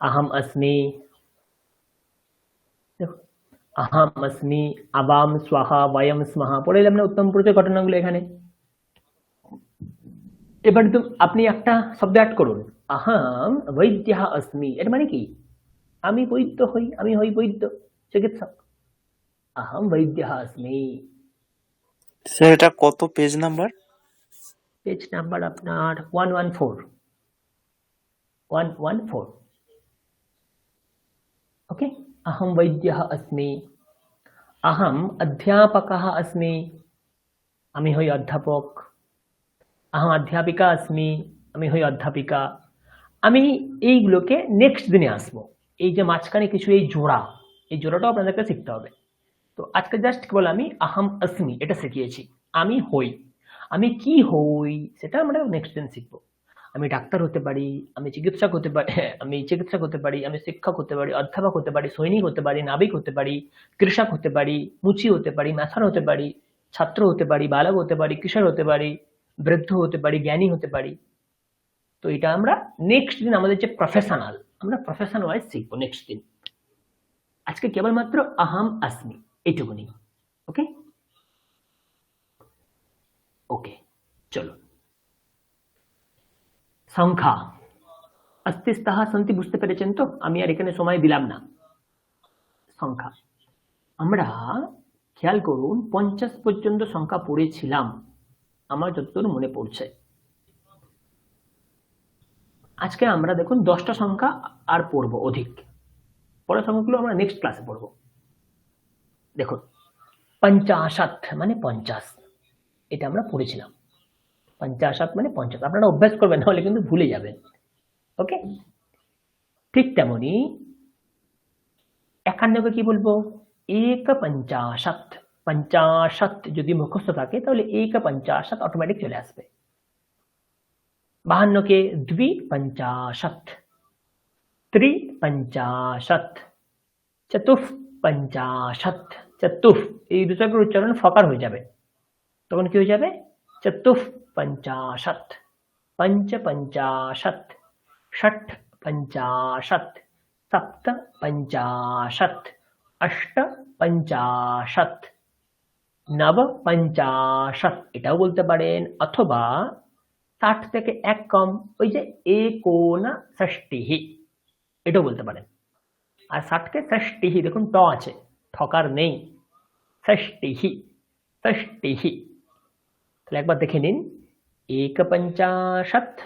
আহাম अस्मि, দেখো আহাম अस्मि, আবাম স্বাহা, বয়ম স্মহা, পড়ে এলাম না উত্তম পুরুষের ঘটনাগুলো এখানে। এবার আপনি একটা শব্দ অ্যাড করুন, আহাম বৈদ্যः अस्मि, এর মানে কি? আমি বৈদ্য হই, আমি হই বৈদ্য, চিকিৎসক। আহাম বৈদ্যः अस्मि। স্যার এটা কত পেজ নাম্বার? পেজ নাম্বার আপনার 114। ओके। अहं वैद्यः अस्मि, अहम अध्यापकः अस्मि, আমি হই অধ্যাপক। अहम अध्यापिका अस्मि, আমি হই অধ্যাপিকা। আমি এইগুলোকে নেক্সট দিনে আসবো। এই যে মাঝখানে কিছু এই জোড়া, এই জোড়াটাও আপনাদেরকে শিখতে হবে। তো আজকে জাস্ট কেবল আমি আহাম আসমি এটা শিখিয়েছি, আমি হই। আমি কি হই সেটা আমরা নেক্সট দিন শিখবো। আমি ডাক্তার হতে পারি, আমি চিকিৎসক হতে পারি, আমি চিকিৎসক হতে পারি, আমি শিক্ষক হতে পারি, অধ্যাপক হতে পারি, সৈনিক হতে পারি, নাবিক হতে পারি, কৃষক হতে পারি, মুচি হতে পারি, ম্যাথর হতে পারি, ছাত্র হতে পারি, বালক হতে পারি, কিশোর হতে পারি, বৃদ্ধ হতে পারি, জ্ঞানী হতে পারি। তো এটা আমরা নেক্সট দিন আমাদের যে প্রফেশনাল, আমরা প্রফেশন ওয়াইজ শিখবো নেক্সট দিন। আজকে কেবলমাত্র আহাম আসমি এইটুকুনি। ওকে ওকে, চলো। সংখ্যা अस्ति स्तः सन्ति বুঝতে পেরেছেন তো? আমি আর এখানে সময় দিলাম না। সংখ্যা আমরা খেয়াল করুন 50 পর্যন্ত সংখ্যা পড়েছিলাম আমার যতদূর মনে পড়ছে। আজকে আমরা দেখুন 10টা সংখ্যা আর পড়বো অধিক। পরের সংখ্যাগুলো আমরা নেক্সট ক্লাসে পড়বো। দেখুন 50 মানে 50, এটা আমরা পড়েছিলাম। 50 মানে 50, আপনারা অভ্যাস করবেন, নাহলে কিন্তু ভুলে যাবেন। ওকে, ঠিক তেমনি 51 কি বলবো? एक पंचाशत। 50 যদি মুখস্থ থাকে তাহলে एक 50 অটোমেটিক চলে আসবে। 52 কে द्विपंचाशत, त्रिपंचाशत, चतुःपंचाशत। চতুঃ এই দুটোর উচ্চারণ ফকার হয়ে যাবে, তখন কি হয়ে যাবে? চতুঃপঞ্চাশত, পঞ্চপঞ্চাশত, ষট্পঞ্চাশত, সপ্তপঞ্চাশত, অষ্টপঞ্চাশত, নবপঞ্চাশত এটাও বলতে পারেন, অথবা 60 থেকে এক কম ওই যে একোনষষ্টিঃ এটাও বলতে পারেন। আর 60 কে ষষ্টিঃ, দেখুন ট আছে, ঠকার নেই, ষষ্টিঃ ষষ্টিঃ। তাহলে একবার দেখে নিন, एकपञ्चाशत्,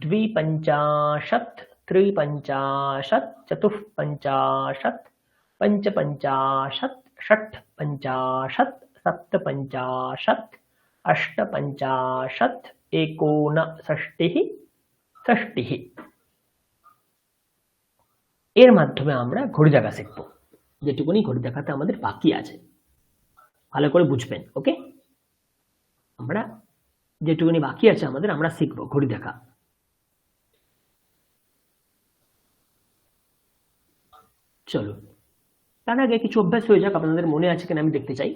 द्विपञ्चाशत्, त्रिपञ्चाशत्, चतुःपञ्चाशत्, पञ्चपञ्चाशत्, षट्पञ्चाशत्, सप्तपञ्चाशत्, अष्टपञ्चाशत्, एकोनषष्टिः, षष्टिः। এর মাধ্যমে আমরা ঘড়ি দেখা শিখবো, যেটুকুনি ঘড়ি দেখাতে আমাদের বাকি আছে ভালো করে বুঝবেন। ওকে, আমরা যেটুকুনি বাকি আছে আমাদের আমরা শিখবো ঘড়ি দেখা। চলো, তার আগে কিছু অভ্যাস হয়ে যাক, আপনাদের মনে আছে কিনা আমি দেখতে চাই।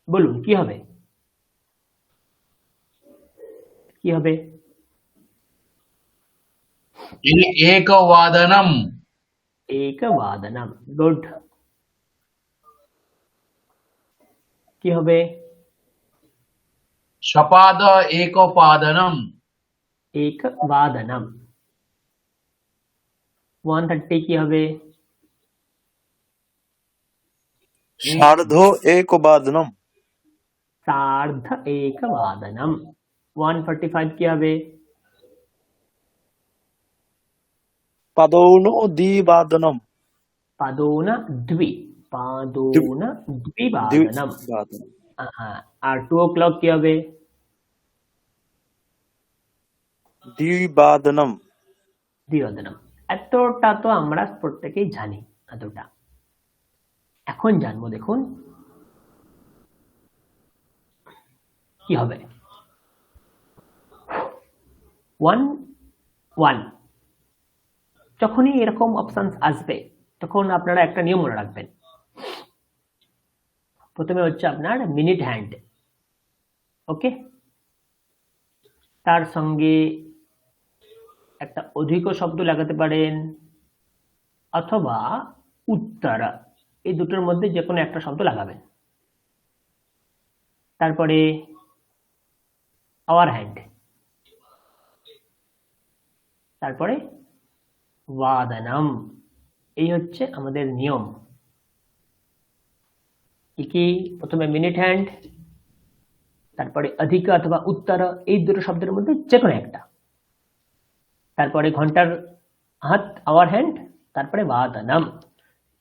বলুন কি হবে? কি হবে? एकवादनम। एकवादनम, गुड। কি হবে? सपाद एकोपादनम। एकवादनम। 130 কি হবে? সার্ধ একবাদনম। সার্ধ একবাদনম। 145 কি হবে? পাদৌন দ্বিবাদনম। পাদৌন দ্বি, পাদৌন দ্বিবাদনম। আর 2 o'clock কি হবে? দ্বিবাদনম। দ্বিবাদনম। এতটা তো আমরা প্রত্যেকেই জানি, এতটা। এখন জানবো, দেখুন কি হবে। 1 1 যখনই এরকম অপশনস আসবে তখন আপনারা একটা নিয়ম মনে রাখবেন। প্রথমে হচ্ছে আপনার মিনিট হ্যান্ড, ওকে, তার সঙ্গে একটা অধিক শব্দ লাগাতে পারেন অথবা উত্তর, এই দুটোর মধ্যে যে কোনো একটা শব্দ লাগাবেন। তারপরে আওয়ার হ্যান্ড, তারপরে বাদনম। এই হচ্ছে আমাদের নিয়ম। কি প্রথমে মিনিট হ্যান্ড, তারপরে অধিক অথবা উত্তর, এই দুটো শব্দের মধ্যে যে কোনো একটা, তারপরে ঘন্টার হাত আওয়ার হ্যান্ড, তারপরে বাদনম।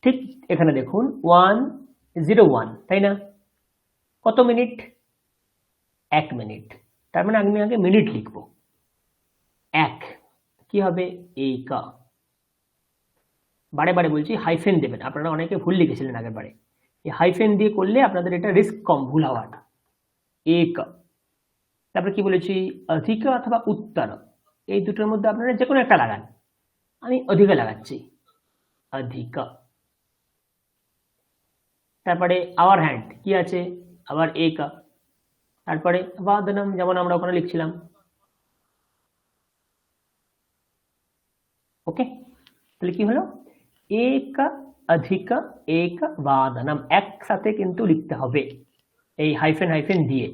ঠিক এখানে দেখুন 101, তাই না? কত মিনিট? 1 মিনিট। তার মানে আমি আগে মিনিট লিখবো। 1 কি হবে? এক। বারে বারে বলছি হাইফেন দেবেন, আপনারা অনেকে ভুল লিখেছিলেন আগের বারে। এই হাইফেন দিয়ে করলে আপনাদের এটা রিস্ক কম ভুল হওয়ার। এক। তারপরে কি বলেছি? অধিক অথবা উত্তর, এই দুটোর মধ্যে আপনারা যে কোনো একটা লাগান। আমি অধিক লাগাচ্ছি, অধিক। তারপরে আওয়ার হ্যান্ড কি আছে? আবার এক। তারপরে বাদনম, যেমন আমরা ওখানে লিখছিলাম। ওকে, তাহলে কি হলো? এক অধিক এক বাদনম, একসাথে কিন্তু লিখতে হবে এই হাইফেন হাইফেন দিয়ে।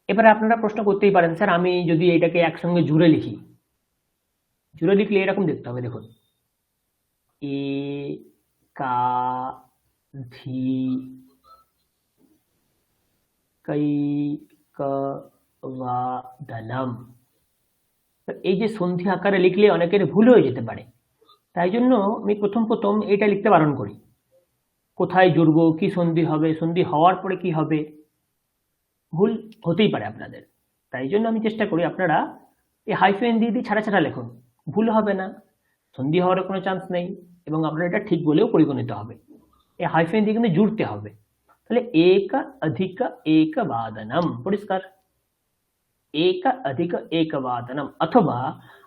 এবারে আপনারা প্রশ্ন করতেই পারেন, স্যার আমি যদি এটাকে একসঙ্গে জুড়ে লিখি, জুড়ে লিখলে এরকম দেখতে হবে। দেখুন, একাধিকৈকবাদনম। এই যে সন্ধি আকারে লিখলে অনেকের ভুল হয়ে যেতে পারে, তাই জন্য আমি প্রথম প্রথম এটা লিখতে বারণ করি। কোথায় জুড়বো, কি সন্ধি হবে, সন্ধি হওয়ার পরে কি হবে, ভুল হতেই পারে আপনাদের। তাই জন্য আমি চেষ্টা করি আপনারা এই হাইফেন দিয়ে দিয়ে ছাড়া ছাড়া লিখুন, ভুল হবে না, সন্ধি হওয়ার কোনো চান্স নেই, এবং আপনার এটা ঠিক বলেও পরিগণিত হবে। এই হাইফেন দিয়ে কিন্তু জুড়তে হবে। তাহলে এক অধিক এক বাদনম, পরিষ্কার? এক অধিক এক বাদনম। অথবা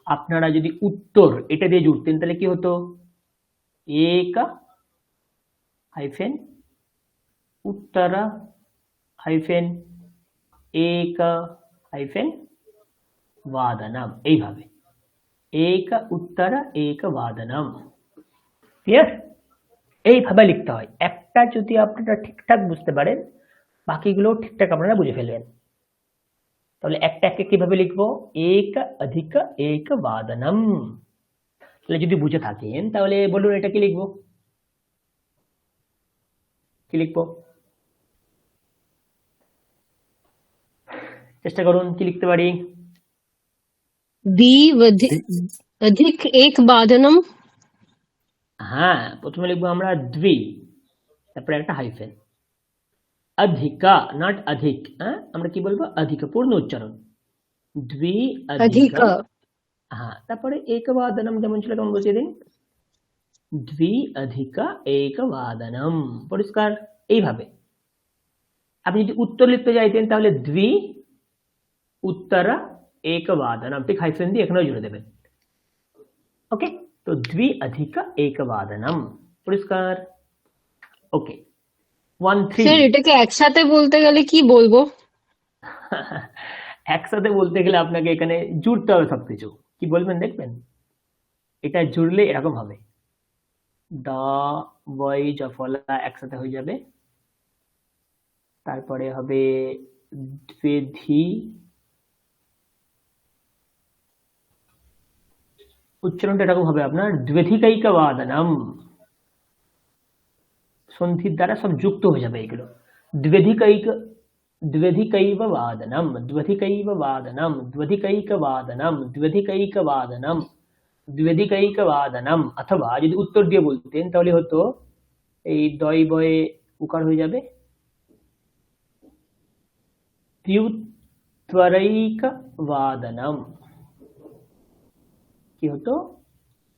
আপনারা যদি উত্তর এটা দিয়ে জুড়তেন তাহলে কি হতো? এক হাইফেন উত্তর হাইফেন এক হাইফেন বাদনম, এইভাবে এক উত্তর এক বাদনম। ক্লিয়ার? এইভাবে লিখতে হয়। একটা যদি আপনারা ঠিকঠাক বুঝতে পারেন, বাকিগুলো ঠিকঠাক আপনারা বুঝে ফেলবেন। তাহলে একটা একে কিভাবে লিখবো? এক অধিক এক বাদনম। তাহলে যদি বুঝে থাকেন তাহলে বলুন এটা কি লিখবো? কি লিখবো? চেষ্টা করুন, কি লিখতে পারি? अधिक एक बादनम। হ্যাঁ, প্রথমে লিখবো আমরা দ্বি, তারপরে একটা হাইফেন। অধিকা, নট অধিক। হ্যাঁ, আমরা কি বলবো? অধিক, পূর্ণ উচ্চারণ। দ্বি অধিক। अधिक হ্যাঁ, তারপরে একবাদনম যেমন ছিল তেমন বসিয়ে দিন, দ্বি অধিক একবাদনম। পরিষ্কার? এইভাবে। আপনি যদি উত্তর লিখতে চাইতেন তাহলে দ্বি উত্তর একবাদনম, ঠিক হাইফেন দিয়ে এখানেও জুড়ে দেবেন। ওকে, তো দ্বি অধিক একবাদনম। পরিষ্কার? ওকে, 1 3। স্যার এটাকে একসাথে বলতে গেলে কি বলবো? একসাথে বলতে গেলে আপনাকে এখানে জুড়তে হবে সবকিছু। কি বলবেন দেখবেন? এটা জুড়লে এরকম হবে, দা বই জফলা একসাথে হয়ে যাবে, তারপরে হবে দ্বিধি, উচ্চারণটা এরকম হবে আপনার দ্বিধিকৈকবাদনম। সন্ধির দ্বারা সব যুক্ত হয়ে যাবে এগুলো। দ্বিধিকৈকবাদনম, দ্বিধিকৈকবাদনম, দ্বিধিকৈকবাদনম, দ্বিধিকৈকবাদনম, দ্বিধিকৈকবাদনম। অথবা যদি উত্তর দিয়ে বলতেন তাহলে হতো এই দয় বয়ে উকার হয়ে যাবে, দ্বিত্বরৈকবাদনম। কি হতো?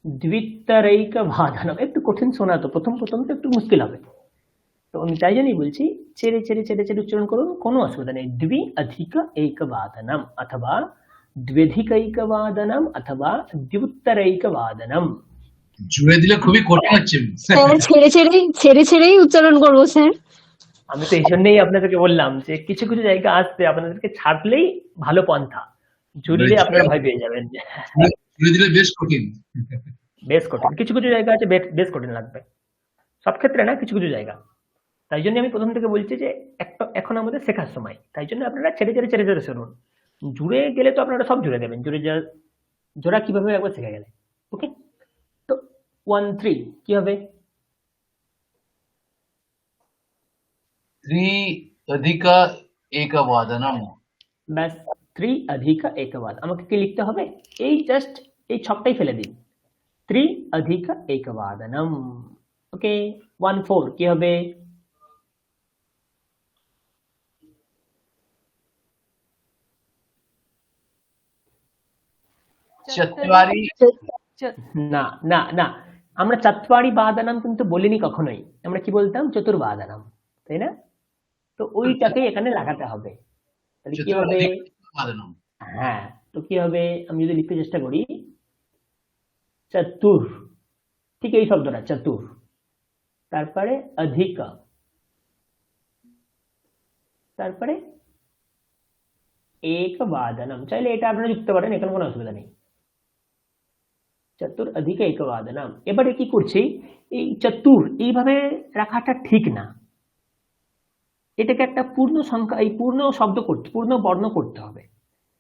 দ্বিত্বরৈকবাদনম। একটু কঠিন শোনাতো, প্রথম প্রথম তো একটু মুশকিল হবে, তো আমি তাই জন্যই বলছি ছেড়ে ছেড়ে ছেড়ে ছেড়ে উচ্চারণ করুন, কোনো অসুবিধা নেই। দ্বি অধিক একবাদনম অথবা দ্বিধিকৈকবাদনম অথবা দ্বিউত্তরৈকবাদনম। জুড়ে দিলে খুবই কঠিন হচ্ছে। স্যার ছেড়ে ছেড়েই উচ্চারণ করবো স্যার। আমি তো এই জন্যই আপনাদেরকে বললাম যে কিছু কিছু জায়গা আসতে আপনাদেরকে ছাড়লেই ভালো পন্থা, জুড়িলে আপনারা ভয় পেয়ে যাবেন। জুড়ে দিলে বেশ কঠিন। বেশ কঠিন, কিছু কিছু জায়গা আছে বেশ কঠিন লাগবে, সব ক্ষেত্রে না, কিছু কিছু জায়গা। তাই জন্য আমি প্রথম থেকে বলছি যে এখন আমাদের শেখার সময়, তাই জন্য আপনারা ছেড়ে ছেড়ে শুনুন। জুড়ে গেলে তো আপনারা সব জুড়ে দেবেন, জোড়া কিভাবে একবার শিখে গেলে। ওকে, তো 1-3 কি হবে? 3 अधिक एकवादनम। ব্যাস, 3 অধিক একবাদ। আমাকে কি লিখতে হবে? এই জাস্ট এই ছকটাই ফেলে দিন, 3 অধিক একবাদনম। ওকে, 1-4 কি হবে? चत्वारि না না না, আমরা চাতওয়ারি বাদানাম কিন্তু বলিনি কখনোই, আমরা কি বলতাম? চতুর্বাদানাম, তাই না? তো ওইটাকে এখানে লাগাতে হবে। তাহলে কি হবে? चतुर्वादनम। হ্যাঁ, তো কি হবে? আমি যদি লিখতে চেষ্টা করি, চতুর, ঠিক এই শব্দটা চতুর, তারপরে অধিক, তারপরে একবাদনম। চাইলে এটা আপনারা লিখতে পারেন, এখানে কোনো অসুবিধা নেই। চতুর অধিক একবাদনম। এবারে কি করছি, এই চতুর এইভাবে রাখাটা ঠিক না, এটাকে একটা পূর্ণ সংখ্যা, এই পূর্ণ শব্দ করতে, পূর্ণ বর্ণ করতে হবে।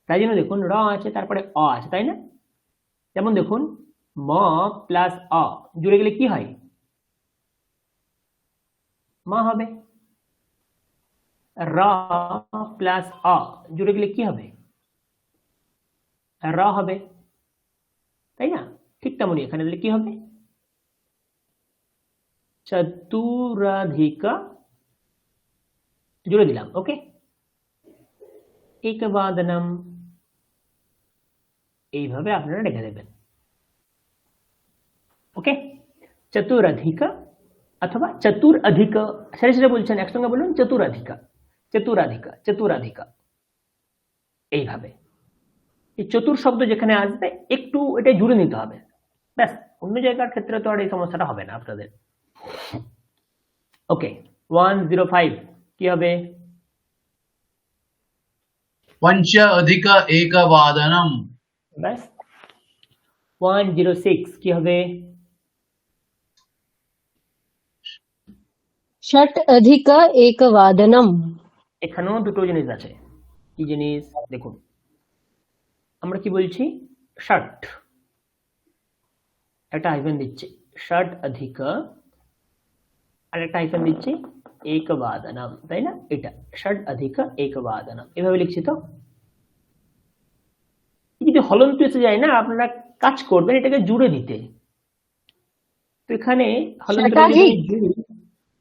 তাই জন্য দেখুন র আছে, তারপরে অ আছে, তাই না? যেমন দেখুন ম প্লাস অ জুড়ে গেলে কি হয়? ম হবে। র প্লাস অ জুড়ে গেলে কি হবে? র হবে, তাই না? ঠিক তেমনই এখানে দিলে কি হবে? চতুরাধিক, জুড়ে দিলাম। ওকে, একবাদনম, এইভাবে আপনারা রেখে দেবেন। ওকে, চতুরাধিক অথবা চতুর অধিক, সেটা সেটা বলছেন, একসঙ্গে বলুন চতুরাধিক, চতুরাধিক, চতুরাধিক, এইভাবে। এই চতুর শব্দ যেখানে আসবে একটু এটা জুড়ে নিতে হবে, ব্যাস। অন্য জায়গার ক্ষেত্রে তো আর এই সমস্যাটা হবে না আপনাদের। ওকে, 105 কি হবে? पंच अधिक एकवादनम। ব্যাস। 106 কি হবে? षट् अधिक एकवादनम। এখানেও দুটো জিনিস আছে। কি জিনিস? দেখুন আমরা কি বলছি? ষট, একটা হাইফেন দিচ্ছি, ষট অধিক, আর একটা হাইফেন দিচ্ছি একবাদনম, তাই না? এটা ষট অধিক একবাদনম, এভাবে লিখছি। তো যদি হলন্ত এসে যায় না, আপনারা কাজ করবেন এটাকে জুড়ে দিতে। তো এখানে হলন্ত শতাধিক।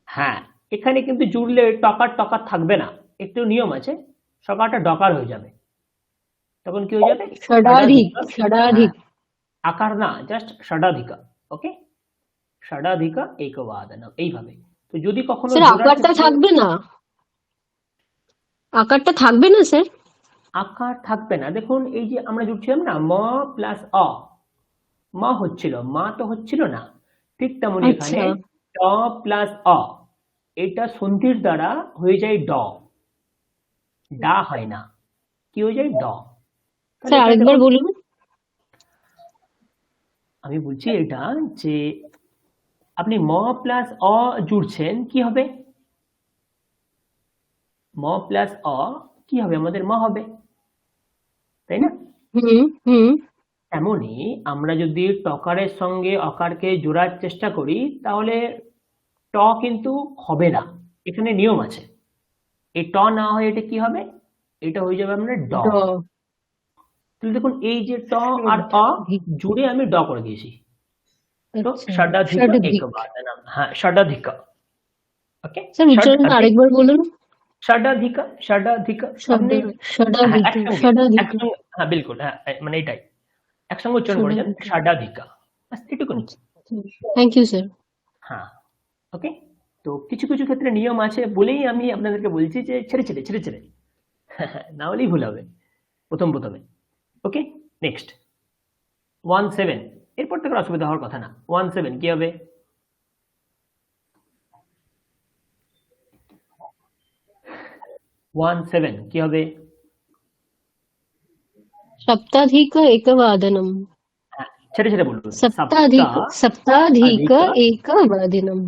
হ্যাঁ, এখানে কিন্তু জুড়লে টকার টকার থাকবে না, একটু নিয়ম আছে, সকারটা ডকার হয়ে যাবে, তখন কি হয়ে যাবে? षडाधिक, হ্যাঁ, षडाधिक। আকার না, জাস্ট ষাডাধিক। ওকে, ষাডাধিক একবাদনম, এইভাবে। তো যদি কখনো স্যার জোড়ার আকারটা ক্ষেত্রে থাকবে না? আকারটা থাকবে না স্যার? আকার থাকবে না, দেখুন এই যে আমরা জুড়ছিলাম না ম প্লাস অ, ম হচ্ছিল, মা তো হচ্ছিল না, ঠিক তেমনি এখানে আচ্ছা, ট প্লাস অ, এটা সন্ধির দ্বারা হয়ে যায় ড, ডা হয় না, কি হয়ে যায়? ড। তাহলে স্যার এখানে আরেকবার দেখুন বলুন। আমি বলছি এটা যে আপনি ম প্লাস অ জুড়ছেন, কি হবে? ম প্লাস অ কি হবে? আমাদের ম হবে, তাই না? হুম হুম। এমনই আমরা যদি টকারের সঙ্গে অকারকে জোড়ার চেষ্টা করি, তাহলে ট কিন্তু হবে না, এখানে নিয়ম আছে। এই ট না হয়ে এটা কি হবে? এটা হয়ে যাবে আমরা ড। ড। তাহলে দেখুন এই যে ট আর অ ষডাধিক। জুড়ে আমি ড করে দিয়েছি, তো আচ্ছা, ষাডাধিক ষডাধিক। একবাদনম। হ্যাঁ, ষাডাধিক। ওকে, স্যার উচ্চারণটা ষাডাধিক, আরেকবার বলুন। ষাডাধিক, ষাডাধিক। আপনি হ্যাঁ ষডাধিক, একসঙ্গে, ষডাধিক, একসঙ্গে, হ্যাঁ বিলকুল, হ্যাঁ মানে এটাই একসঙ্গে উচ্চারণ করেছেন, ষডাধিক। ষাডাধিক, বাস এটুকুনি। Thank you sir. হ্যাঁ, ওকে। তো কিছু কিছু ক্ষেত্রে নিয়ম আছে বলেই আমি আপনাদেরকে বলছি যে ছেড়ে ছেড়ে ছেড়ে ছেড়ে, না হলেই ভুল হবে প্রথমে। ওকে, নেক্সট 17, এরপর থেকে অসুবিধা হওয়ার কথা না। 17 কি হবে? কি হবে? सप्ताधिक एकवादनम् হ্যাঁ, ছেড়ে ছেড়ে বলুন। सप्ताधिक सप्ताधिक एकवादनम्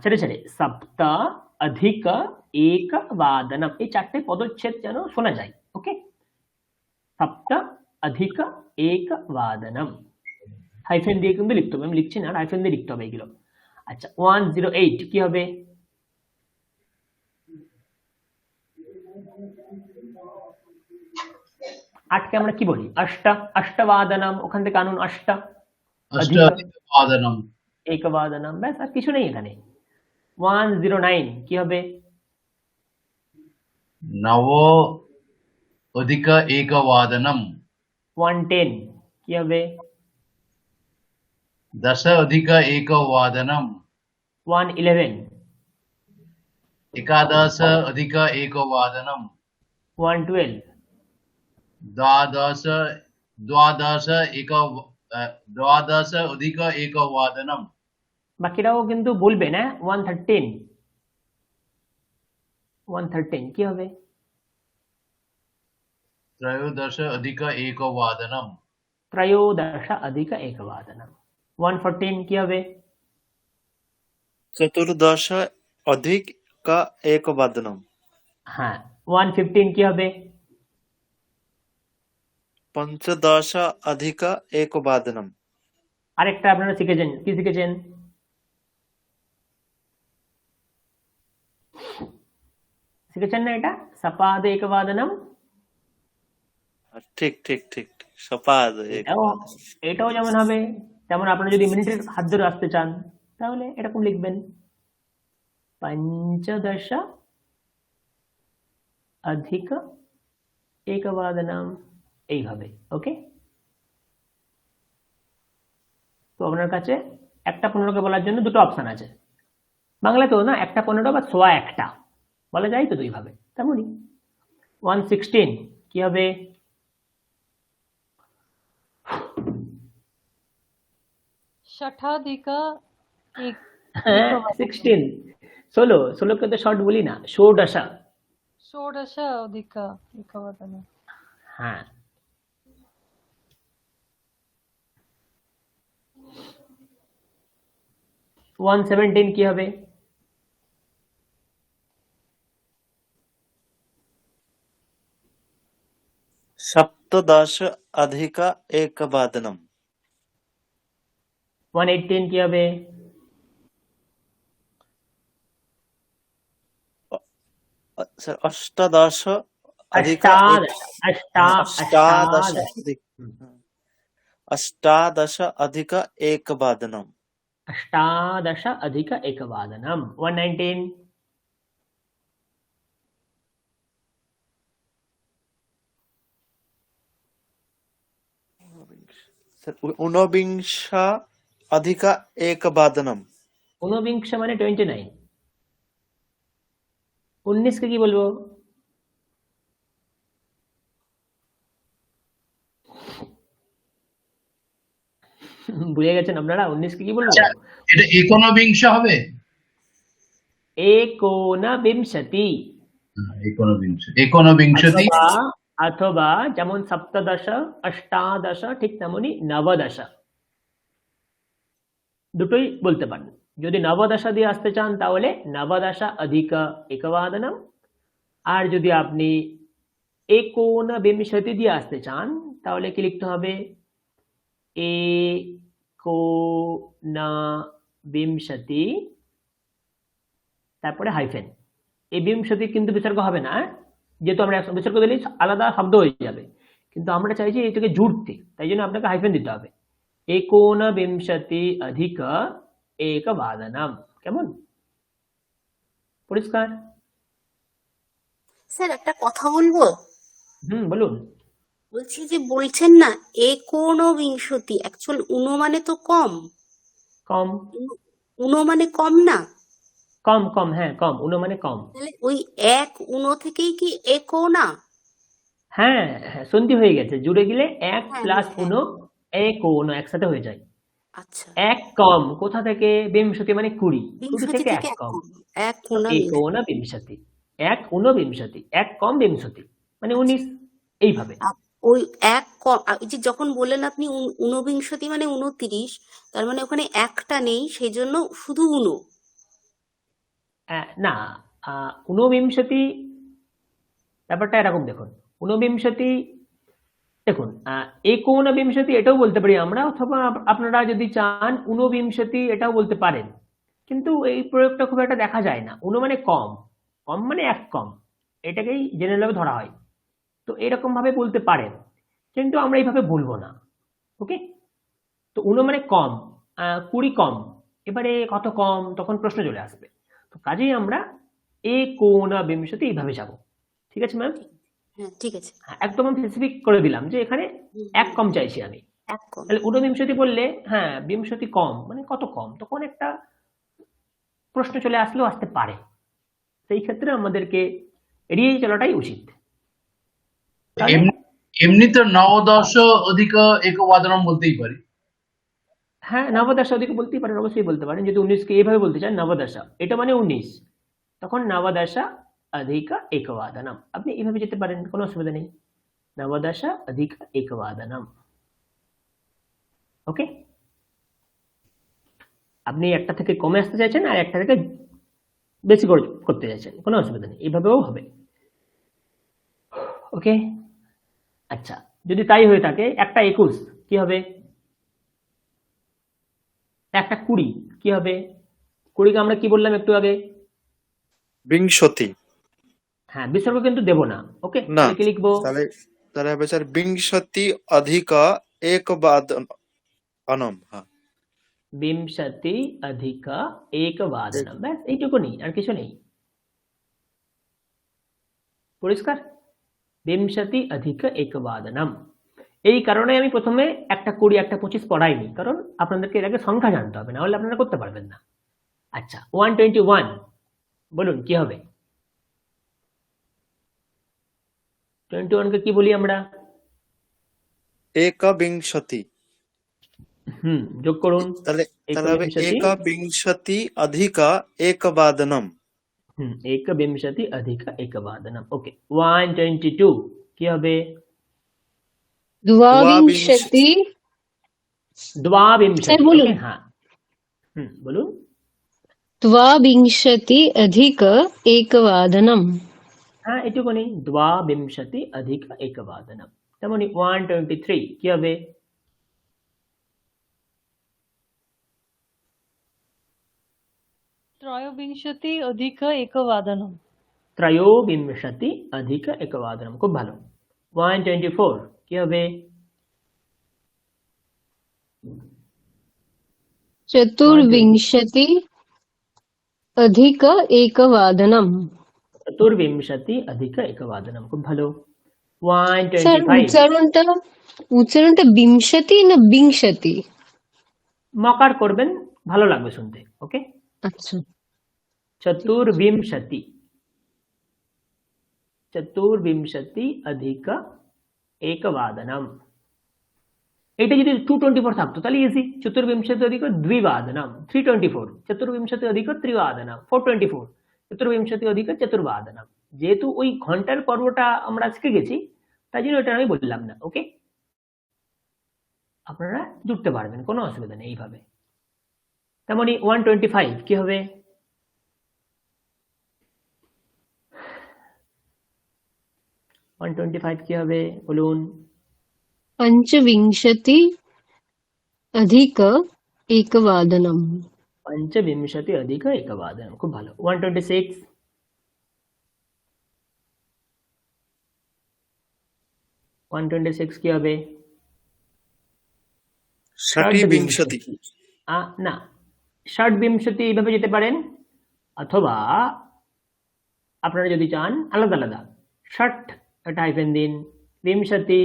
ছেড়ে ছেড়ে সপ্ত অধিক একবাদনম, এই চারটে পদচ্ছেদ যেন শোনা যায়। ওকে, সপ্ত অধিক একবাদনম, হাইফেন দিয়ে কিন্তু লিখতে হবে, আমি লিখছি না, হাইফেন দিয়ে লিখতে হবে এগুলো। আচ্ছা 108 কি হবে? আটকে আমরা কি বলি? অষ্টবাদনম, ওখান থেকে আনুন অষ্ট, अष्टाधिकवादनम् একবাদনম, ব্যাস আর কিছু নেই এখানে। 109 কি হবে? नवोऽधिक एकवादनम् 110 কি হবে? दश अधिक एकवादनम् 111 एकादश अधिक एकवादनम् 112 द्वादश अधिक एकवादनम् বাকিরাও কিন্তু বলবেন। 113 কি হবে? त्रयोदश अधिक एकवादनम् ত্রয়োদশ অধিক একবাদনম। 114 কি হবে? চতুর্দশ অধিক একবাদনম। হ্যাঁ। 115 কি হবে? পঞ্চদশ অধিক একবাদনম। আরেকটা আপনারা শিখেছেন, কি শিখেছেন? শিখেছেন না এটা? সপাদ একবাদনম। ঠিক ঠিক ঠিক ঠিক, সপাদ এটাও যেমন হবে, যেমন আপনারা যদি মিনিটের হাত ধরে আসতে চান তাহলে এরকম লিখবেন, পঞ্চদশ অধিক একবাদনম, এইভাবে। ওকে, তো আপনার কাছে একটা 15কে বলার জন্য দুটো অপশন আছে। বাংলাতেও না, একটা 15 বা সোয়া একটা বলা যায় তো দুইভাবে, তেমনই। 116 কি হবে? षठाधिक एक 16 ষোলোকে তো শর্ট বলি না, ষোড়শ। षोडश अधिक एकवादनम् হ্যাঁ। ওয়ান 17 কি হবে? সপ্তদশ অধিক একবাদনম। 118 কি হবে? স্যার অষ্টাদশ অধিক অষ্টাদশ অধিক একবাদনম। अष्टादश अधिक एकवादनम। 119 ঊনবিংশ অধিক একবাদনম। ঊনবিংশ মানে 29। 19 কে কি বলবো? বুঝে গেছেন আপনারা? 19 কে কি বলবো? এটা একনবিংশ হবে, একোনবিংশতি। একনবিংশতি অথবা যেমন সপ্তদশ অষ্টাদশ, ঠিক তেমনি নবদশ, দুটোই বলতে পারেন। যদি নবদশ দিয়ে আসতে চান তাহলে নবদশ অধিক একবাদনম, আর যদি আপনি একোনবিংশতি দিয়ে আসতে চান তাহলে কি লিখতে হবে? একোনবিংশতি, তারপরে হাইফেন। এই বিংশতি কিন্তু বিসর্গ হবে না, যেহেতু আমরা বিসর্গ দিলে আলাদা শব্দ হয়ে যাবে, কিন্তু আমরা চাইছি এটাকে জুড়তে, তাই জন্য আপনাকে হাইফেন দিতে হবে। একোনবিংশতি অধিক একবাদনম। কেমন? পরিষ্কার? স্যার একটা কথা বলবো? বলুন। বলছি যে বলছেন না একোনবিংশতি, অ্যাকচুয়াল উনো মানে তো কম, কম। উনো মানে কম না? কম কম, হ্যাঁ কম, উনো মানে কম। তাহলে ওই এক উনো থেকেই কি একো না? হ্যাঁ হ্যাঁ, সন্ধি হয়ে গেছে, জুড়ে গেলে এক হ্যাঁ, প্লাস হ্যাঁ। উনো একোন একসাথে হয়ে যায়। আচ্ছা, এক কম কোথা থেকে? বিংশতি মানে 20, 20 বিংশতি থেকে থেকে এক এক কম, কম, এক ঊনবিংশতি। একোনবিংশতি। এক ঊনবিংশতি, এক কম বিংশতি মানে 19, এইভাবে। ওই ওই যে যখন বললেন আপনি ঊনবিংশতি মানে 29, তার মানে ওখানে একটা নেই, সেই জন্য শুধু ঊনো। না, ঊনবিংশতি ব্যাপারটা এরকম দেখুন। ঊনবিংশতি দেখুন, একোনবিংশতি এটাও বলতে পারি আমরা, অথবা আপনারা যদি চান ঊনবিংশতি এটাও বলতে পারেন, কিন্তু এই প্রয়োগটা খুব একটা দেখা যায় না। ঊনো মানে কম, কম মানে এক কম, এটাকেই জেনারেল ভাবে ধরা হয়। তো এরকম ভাবে বলতে পারেন, কিন্তু আমরা এইভাবে বলবো না। ওকে, তো ঊনো মানে কম, 20 কম, এবারে কত কম, তখন প্রশ্ন চলে আসবে। তো কাজেই আমরা একোনবিংশতি এইভাবে যাব। ঠিক আছে ম্যাম? হ্যাঁ, ঠিক আছে। একদম স্পেসিফিক করে দিলাম যে এখানে এক কম চাইছি আমি। এক কম। তাহলে ঊনবিংশতি বললে হ্যাঁ বিংশতি কম মানে কত কম, তখন একটা প্রশ্ন চলে আসলেও আসতে পারে। সেই ক্ষেত্রে আমাদেরকে এড়িয়ে চলাটাই উচিত। তাহলে এমনি তো নবদশ অধিক একবাদনম বলতেই পারি। হ্যাঁ, নবদশা ওদিকে বলতেই পারেন, অবশ্যই বলতে পারেন। যদি 19কে এইভাবে বলতে চান নবদশা, এটা মানে 19, তখন নবদশা অধিক একবাদনম আপনি এইভাবে যেতে পারেন, কোনো অসুবিধা নেই। নবদশা অধিক একবাদনম। ওকে, আপনি একটা থেকে কমে আসতে চাইছেন আর একটা থেকে বেশি করতে চাইছেন, কোনো অসুবিধা নেই, এইভাবেও হবে। ওকে, আচ্ছা, যদি তাই হয়ে থাকে, একটা 21 কি হবে? একটা 20 কি হবে? 20কে আমরা কি বললাম একটু আগে? বিংশতি। হ্যাঁ, বিসর্গ কিন্তু দেব না। ওকে, না, তাহলে কি লিখবো? তাহলে তাহলে হবে স্যার বিংশতি অধিক একবাদনম। হ্যাঁ, বিংশতি অধিক একবাদনম, ব্যাস এইটুকুনি, আর কিছু নেই। পরিষ্কার? বিংশতি অধিক একবাদনম। এই কারণে আমি প্রথমে একটা 20 একটা 25 পড়াইনি, কারণ আপনাদেরকে এর আগে সংখ্যা জানতে হবে, না হলে আপনারা করতে পারবেন না। আচ্ছা, 121 বলুন কি হবে? 21কে কি বলি আমরা? একবিংশতি। যোগ করুন। তাহলে তাহলে হবে একবিংশতি, একবিংশতি অধিক একবাদনম। একবিংশতি অধিক একবাদনম। ওকে, 122 কি হবে? द्वाविंशति। দ্বাবিংশতি। স্যার বলুন। ওকে, হ্যাঁ, বলুন। द्वाविंशति अधिक एकवादनम्। হ্যাঁ, এটুকুনি, দ্বাবিংশতি অধিক একবাদনম। তেমনি 123 কি হবে? त्रयोविंशति अधिक एकवादनम्। ত্রয়োবিংশতি অধিক একবাদনম, খুব ভালো। 124 কি হবে? चतुर्विंशति अधिक एकवादनम्। চতুর্বিংশতি অধিক একবাদনম, খুব ভালো। স্যার 125 উচ্চারণটা বিংশতি না বিংশতি? মকার করবেন, ভালো লাগবে শুনতে। ওকে, আচ্ছা, চতুর্বিংশতি, চতুর্বিংশতি অধিক একবাদনম। এটা যদি 224 থাকতো তাহলে ইজি, চতুর্বিংশতি অধিক দ্বিবাদনম 324, চতুর্বিংশতি অধিক ত্রিবাদনম 424, চতুর্বিংশতি অধিক চতুর্বাদনম। যেহেতু ওই ঘন্টার পর্বটা আমরা শিখে গেছি, তাই জন্য এটা আমি বললাম না। ওকে, আপনারা জুড়তে পারবেন, কোনো অসুবিধা নেই এইভাবে। তেমনি 125 কি হবে? কি হবে বলুন? पंचविंशति अधिक एकवादनम्। পঞ্চবিংশতি অধিক একবাদনম, খুব ভালো। 126 126 কি হবে? ষাটবিংশতি। না, ষাটবিংশতি এইভাবে যেতে পারেন, অথবা আপনারা যদি চান আলাদা আলাদা, ষাট একটা হাইফেন দিন, বিংশতি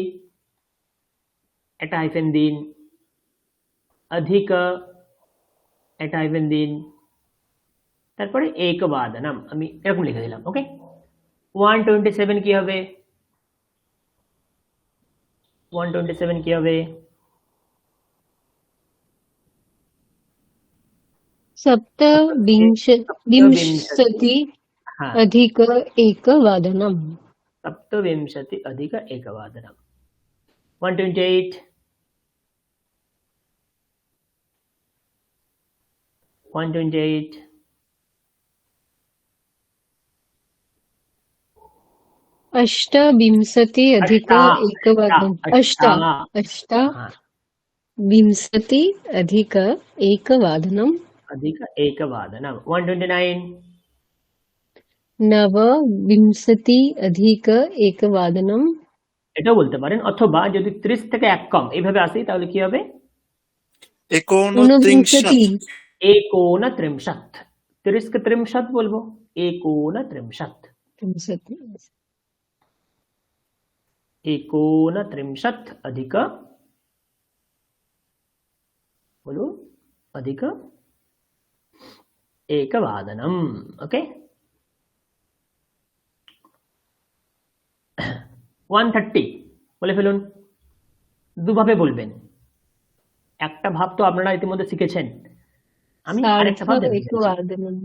একটা হাইফেন দিন, অধিক একটা হাইফেন দিন, তারপরে একবাদনম আমি এরকম লিখে দিলাম। ওকে, 127 কি হবে? 127 কি হবে? सप्तविंशति হ্যাঁ, अधिक एकवादनम्। সপ্তবিংশতি অধিক একবাদনম। 128, 128, अष्टविंशति अधिक अष्टा, एकवादनम् अष्टा, हाँ, अष्टाविंशति अधिक एकवादनम् अधिक एकवादनम् 129, नवविंशति अधिक एकवादनम् এটাও বলতে পারেন, অথবা যদি 30 থেকে 1 কম এইভাবে আসি তাহলে কি হবে? 39 एकोनत्रिंशत्। 30 কে 30 বলবো, एकोनत्रिंशत्। एकोनत्रिंशत् अधिक, बोलो, अधिक एकवादनम्। ओके, 130 বলে ফেলুন। দুভাবে বলবেন, একটা ভাব তো আপনারা ইতিমধ্যে শিখেছেন, আমি আরেকটা ভাব सार्ध দেখাচ্ছি। एकवादनम्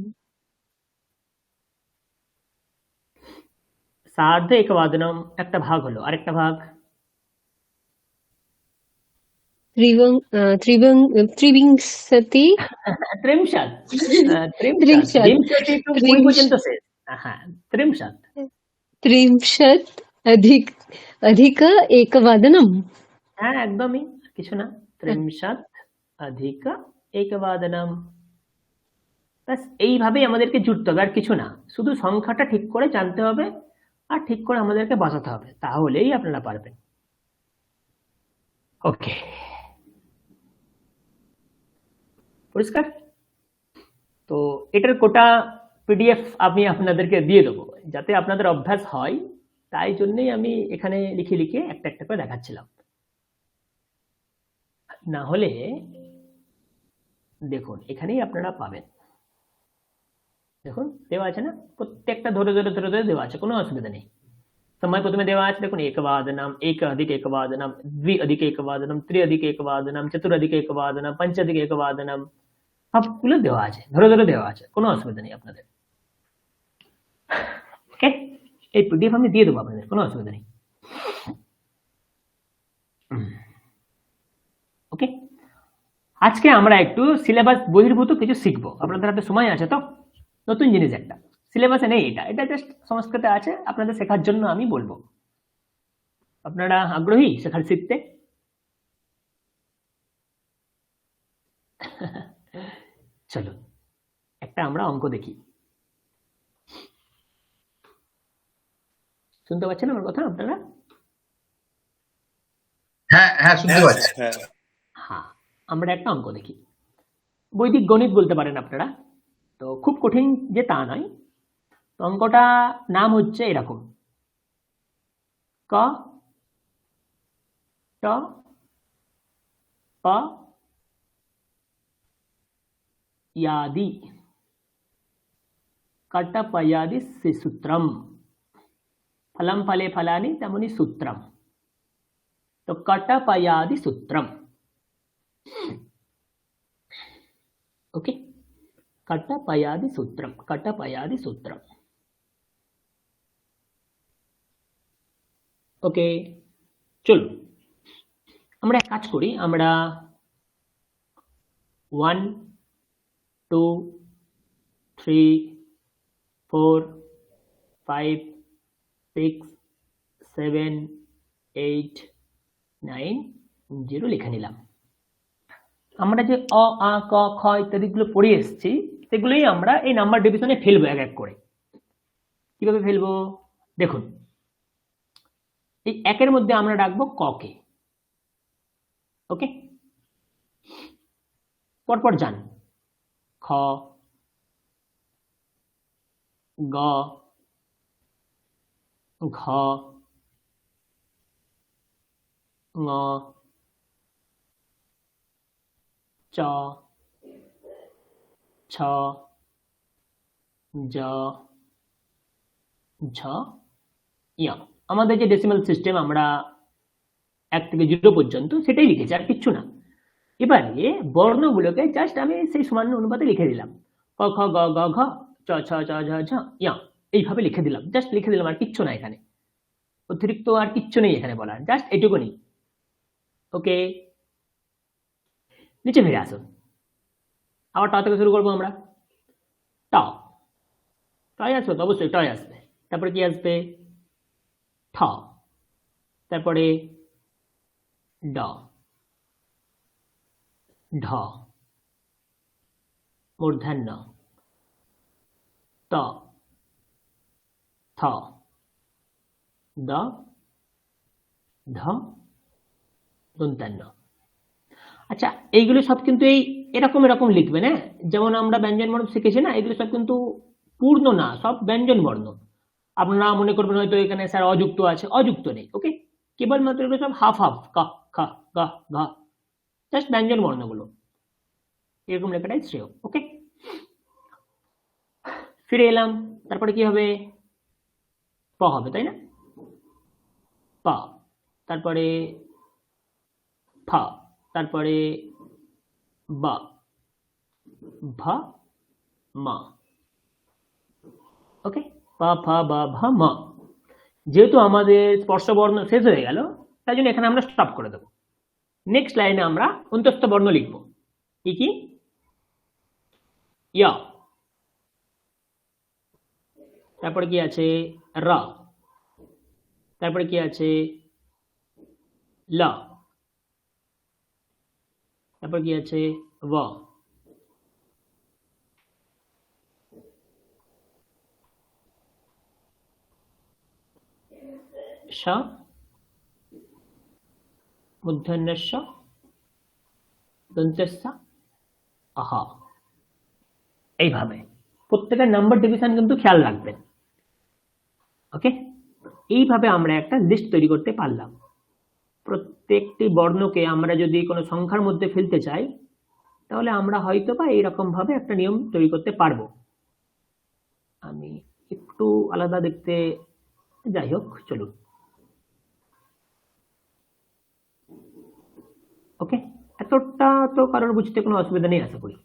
সার্ধ একবাদনম একটা ভাগ হলো, আরেকটা ভাগ त्रिविंशति ত্রিংশৎ। त्रिंशत् বিংশতি তো 20 পর্যন্ত শেষ। হ্যাঁ, ত্রিংশৎ। त्रिंशत् अधिक एकवादनम् হ্যাঁ, একদমই, কিছু না। ত্রিংশৎ অধিক একবাদনম। ব্যাস এইভাবেই আমাদেরকে জুড়তে হবে, আর কিছু না। শুধু সংখ্যাটা ঠিক করে জানতে হবে আর ঠিক করে আমাদেরকে বাঁচাতে হবে, তাহলেই আপনারা পারবেন। ওকে, পরিষ্কার? তো এটার কোটা পিডিএফ আমি আপনাদেরকে দিয়ে দেবো, যাতে আপনাদের অভ্যাস হয়, তাই জন্যই আমি এখানে লিখে লিখে একটা একটা করে দেখাচ্ছিলাম। না হলে দেখুন এখানেই আপনারা পাবেন, দেখুন দেওয়া আছে না, প্রত্যেকটা ধরে ধরে ধরে ধরে দেওয়া আছে, কোনো অসুবিধা নেই। সময় প্রথমে দেওয়া আছে, দেখুন একবাদনম, এক अधिक एकवादनम, द्वि अधिक एकवादनम, त्रि अधिक एकवादनम, चतुर अधिक एकवादनम, पंच अधिक एकवादनम, সবগুলো দেওয়া আছে, ধরে ধরে দেওয়া আছে, কোনো অসুবিধা নেই আপনাদের। ওকে, এই পিডিএফ আমি দিয়ে দেবো আপনাদের, কোনো অসুবিধা নেই। ওকে, আজকে আমরা একটু সিলেবাস বহির্ভূত কিছু শিখবো। আপনাদের হাতে সময় আছে তো? নতুন জিনিস একটা, সিলেবাসে নেই এটা, এটা জাস্ট সংস্কৃতে আছে, আপনাদের শেখার জন্য আমি বলবো। আপনারা আগ্রহী শেখার, শিখতে? চলো একটা আমরা অঙ্ক দেখি। শুনতে পাচ্ছেন আমার কথা আপনারা? হ্যাঁ হ্যাঁ শুনতে পাচ্ছি। হ্যাঁ, হ্যাঁ, আমরা একটা অঙ্ক দেখি। বৈদিক গণিত বলতে পারেন আপনারা, তো খুব কঠিন যে তা নয়। তো অঙ্কটা নাম হচ্ছে এরকম, ক ট প यादि कट्टपयादि सूत्रम, फलम फले फलानि तेमनि सूत्रम। तो कट्टपयादि सूत्रम, ओके, कट्टपयादि सूत्रम, कट्टपयादि सूत्रम। ओके, চলো আমরা এক কাজ করি, আমরা 1 2 3 4 5 6 7 8 9 0 লিখে নিলাম। আমরা যে অ আ ক খ ইত্যাদিগুলো পড়ে এসেছি, সেগুলোই আমরা এই নাম্বার ডিভিশনে ফেলবো এক এক করে। কিভাবে ফেলবো দেখুন, এই একের মধ্যে আমরা রাখবো ক কে। ওকে, পরপর যান, খ গ ঘ ঙ চ ছ জ ঝ ঞ। আমাদের যে ডেসিমাল সিস্টেম, আমরা 1 থেকে 0 পর্যন্ত সেটাই লিখেছি, আর কিচ্ছু না। এবারে বর্ণগুলোকে জাস্ট আমি সেই সামান্য অনুপাতে লিখে দিলাম, ক খ গ গ ঘ চ ছ জ ঝ ঝ ঞ, এইভাবে লিখে দিলাম, জাস্ট লিখে দিলাম, আর কিচ্ছু না এখানে, অতিরিক্ত আর কিচ্ছু নেই এখানে বলার, জাস্ট এটুকুনি। ওকে, নিচে ফিরে আসুন। আবার ট থেকে শুরু করবো আমরা। ট, টয় আসবে তো, অবশ্যই টয় আসবে। তারপরে কি আসবে? ঠ, তারপরে ড, ঢ, মূর্ধন্য, ত, থ, দ, ধ, দন্তান্ন। আচ্ছা, এইগুলো সব কিন্তু এরকম এরকম লিখবেন, হ্যাঁ? যেমন আমরা ব্যঞ্জন বর্ণ শিখেছি না, এগুলো সব কিন্তু পূর্ণ না, সব ব্যঞ্জন বর্ণ। আপনারা মনে করবেন হয়তো এখানে স্যার অযুক্ত আছে, অযুক্ত নেই। ওকে, কেবলমাত্র এগুলো সব হাফ হাফ, ক, খ, গ, ঘ, জাস্ট ব্যঞ্জন বর্ণগুলো, এরকম লেখাটাই শ্রেয়। ওকে, ফিরে এলাম। তারপরে কি হবে? প হবে, তাই না? প, তারপরে ফ, তারপরে ব, ভ, ম। ওকে, পা, ফ, বা, ভ, ম। যেহেতু আমাদের স্পর্শ বর্ণ শেষ হয়ে গেল, তাই জন্য এখানে আমরা স্টপ করে দেবো। নেক্সট লাইনে আমরা অন্তস্থ বর্ণ লিখব। কি কি? য়, তারপরে কি আছে? র, তারপরে কি আছে? ল, তারপর কি আছে? ব, স, মূর্ধন্যস্য, দন্তস্য, আহ। এইভাবে প্রত্যেকের নাম্বার ডিভিশন কিন্তু খেয়াল রাখবেন। ওকে, এইভাবে আমরা একটা লিস্ট তৈরি করতে পারলাম। প্রত্যেকটি বর্ণকে আমরা যদি কোনো সংখ্যার মধ্যে ফেলতে চাই, তাহলে আমরা হয়তো বা এইরকম ভাবে একটা নিয়ম তৈরি করতে পারবো। আমি একটু আলাদা দেখতে, যাই হোক চলুন। ওকে, এতটা তো কারোর বুঝতে কোনো অসুবিধা নেই আশা করি।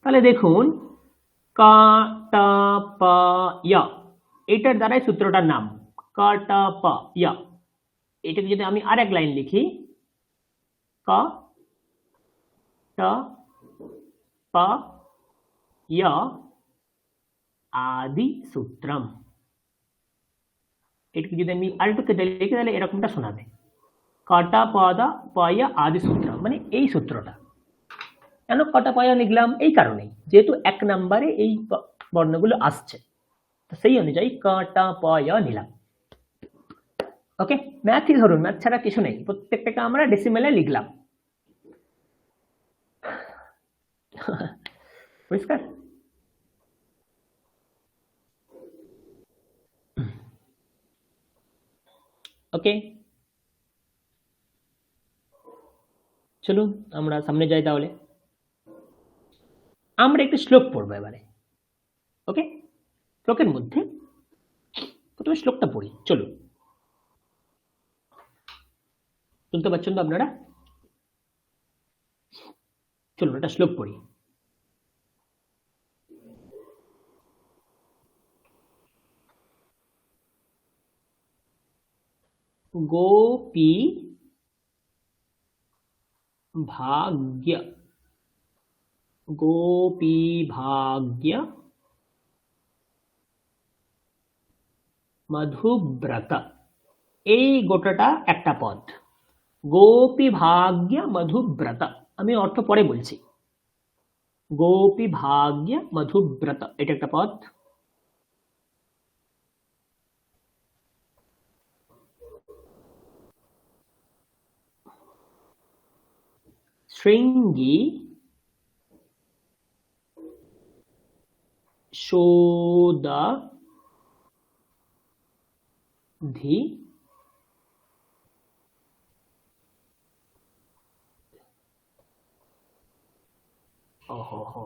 তাহলে দেখুন, কা, টা, পা, ইয়া, এটার দ্বারাই সূত্রটার নাম কা, টা, পা, ইয়া। এটাকে যদি আমি আরেক লাইন লিখি, কা, টা, পা, ইয়া, আদি সূত্রম। এটাকে যদি আমি আরেকটু কেটে লিখি, তাহলে এরকমটা শোনাবে, কাটা পাদা পায়া আদি সূত্র, মানে এই সূত্রটা। কেন কাটা পায়া লিখলাম? এই কারণেই, যেহেতু এক নম্বরে এই বর্ণগুলো আসছে, তো সেই অনুযায়ী কাটা পায়া নিলাম। ওকে, ম্যাথই ধরুন, ম্যাথ ছাড়া কিছু নেই, প্রত্যেকটাকে আমরা ডেসিমেলে লিখলাম। পরিষ্কার? ওকে, চলুন আমরা সামনে যাই। তাহলে আমরা একটু শ্লোক পড়বো এবারে। ওকে, শ্লোকের মধ্যে প্রথমে শ্লোকটা পড়ি। চলুন, শুনতে পাচ্ছেন তো আপনারা? চলুন একটা শ্লোক পড়ি। গোপী ভাগ্য, গোপী ভাগ্য মধুব্রত, এই গোটাটা একটা পদ। গোপী ভাগ্য মধুব্রত, আমি অর্থ পরে বলছি। গোপী ভাগ্য মধুব্রত, এটা একটা পদ। শৃঙ্গী শোদধি ওহো,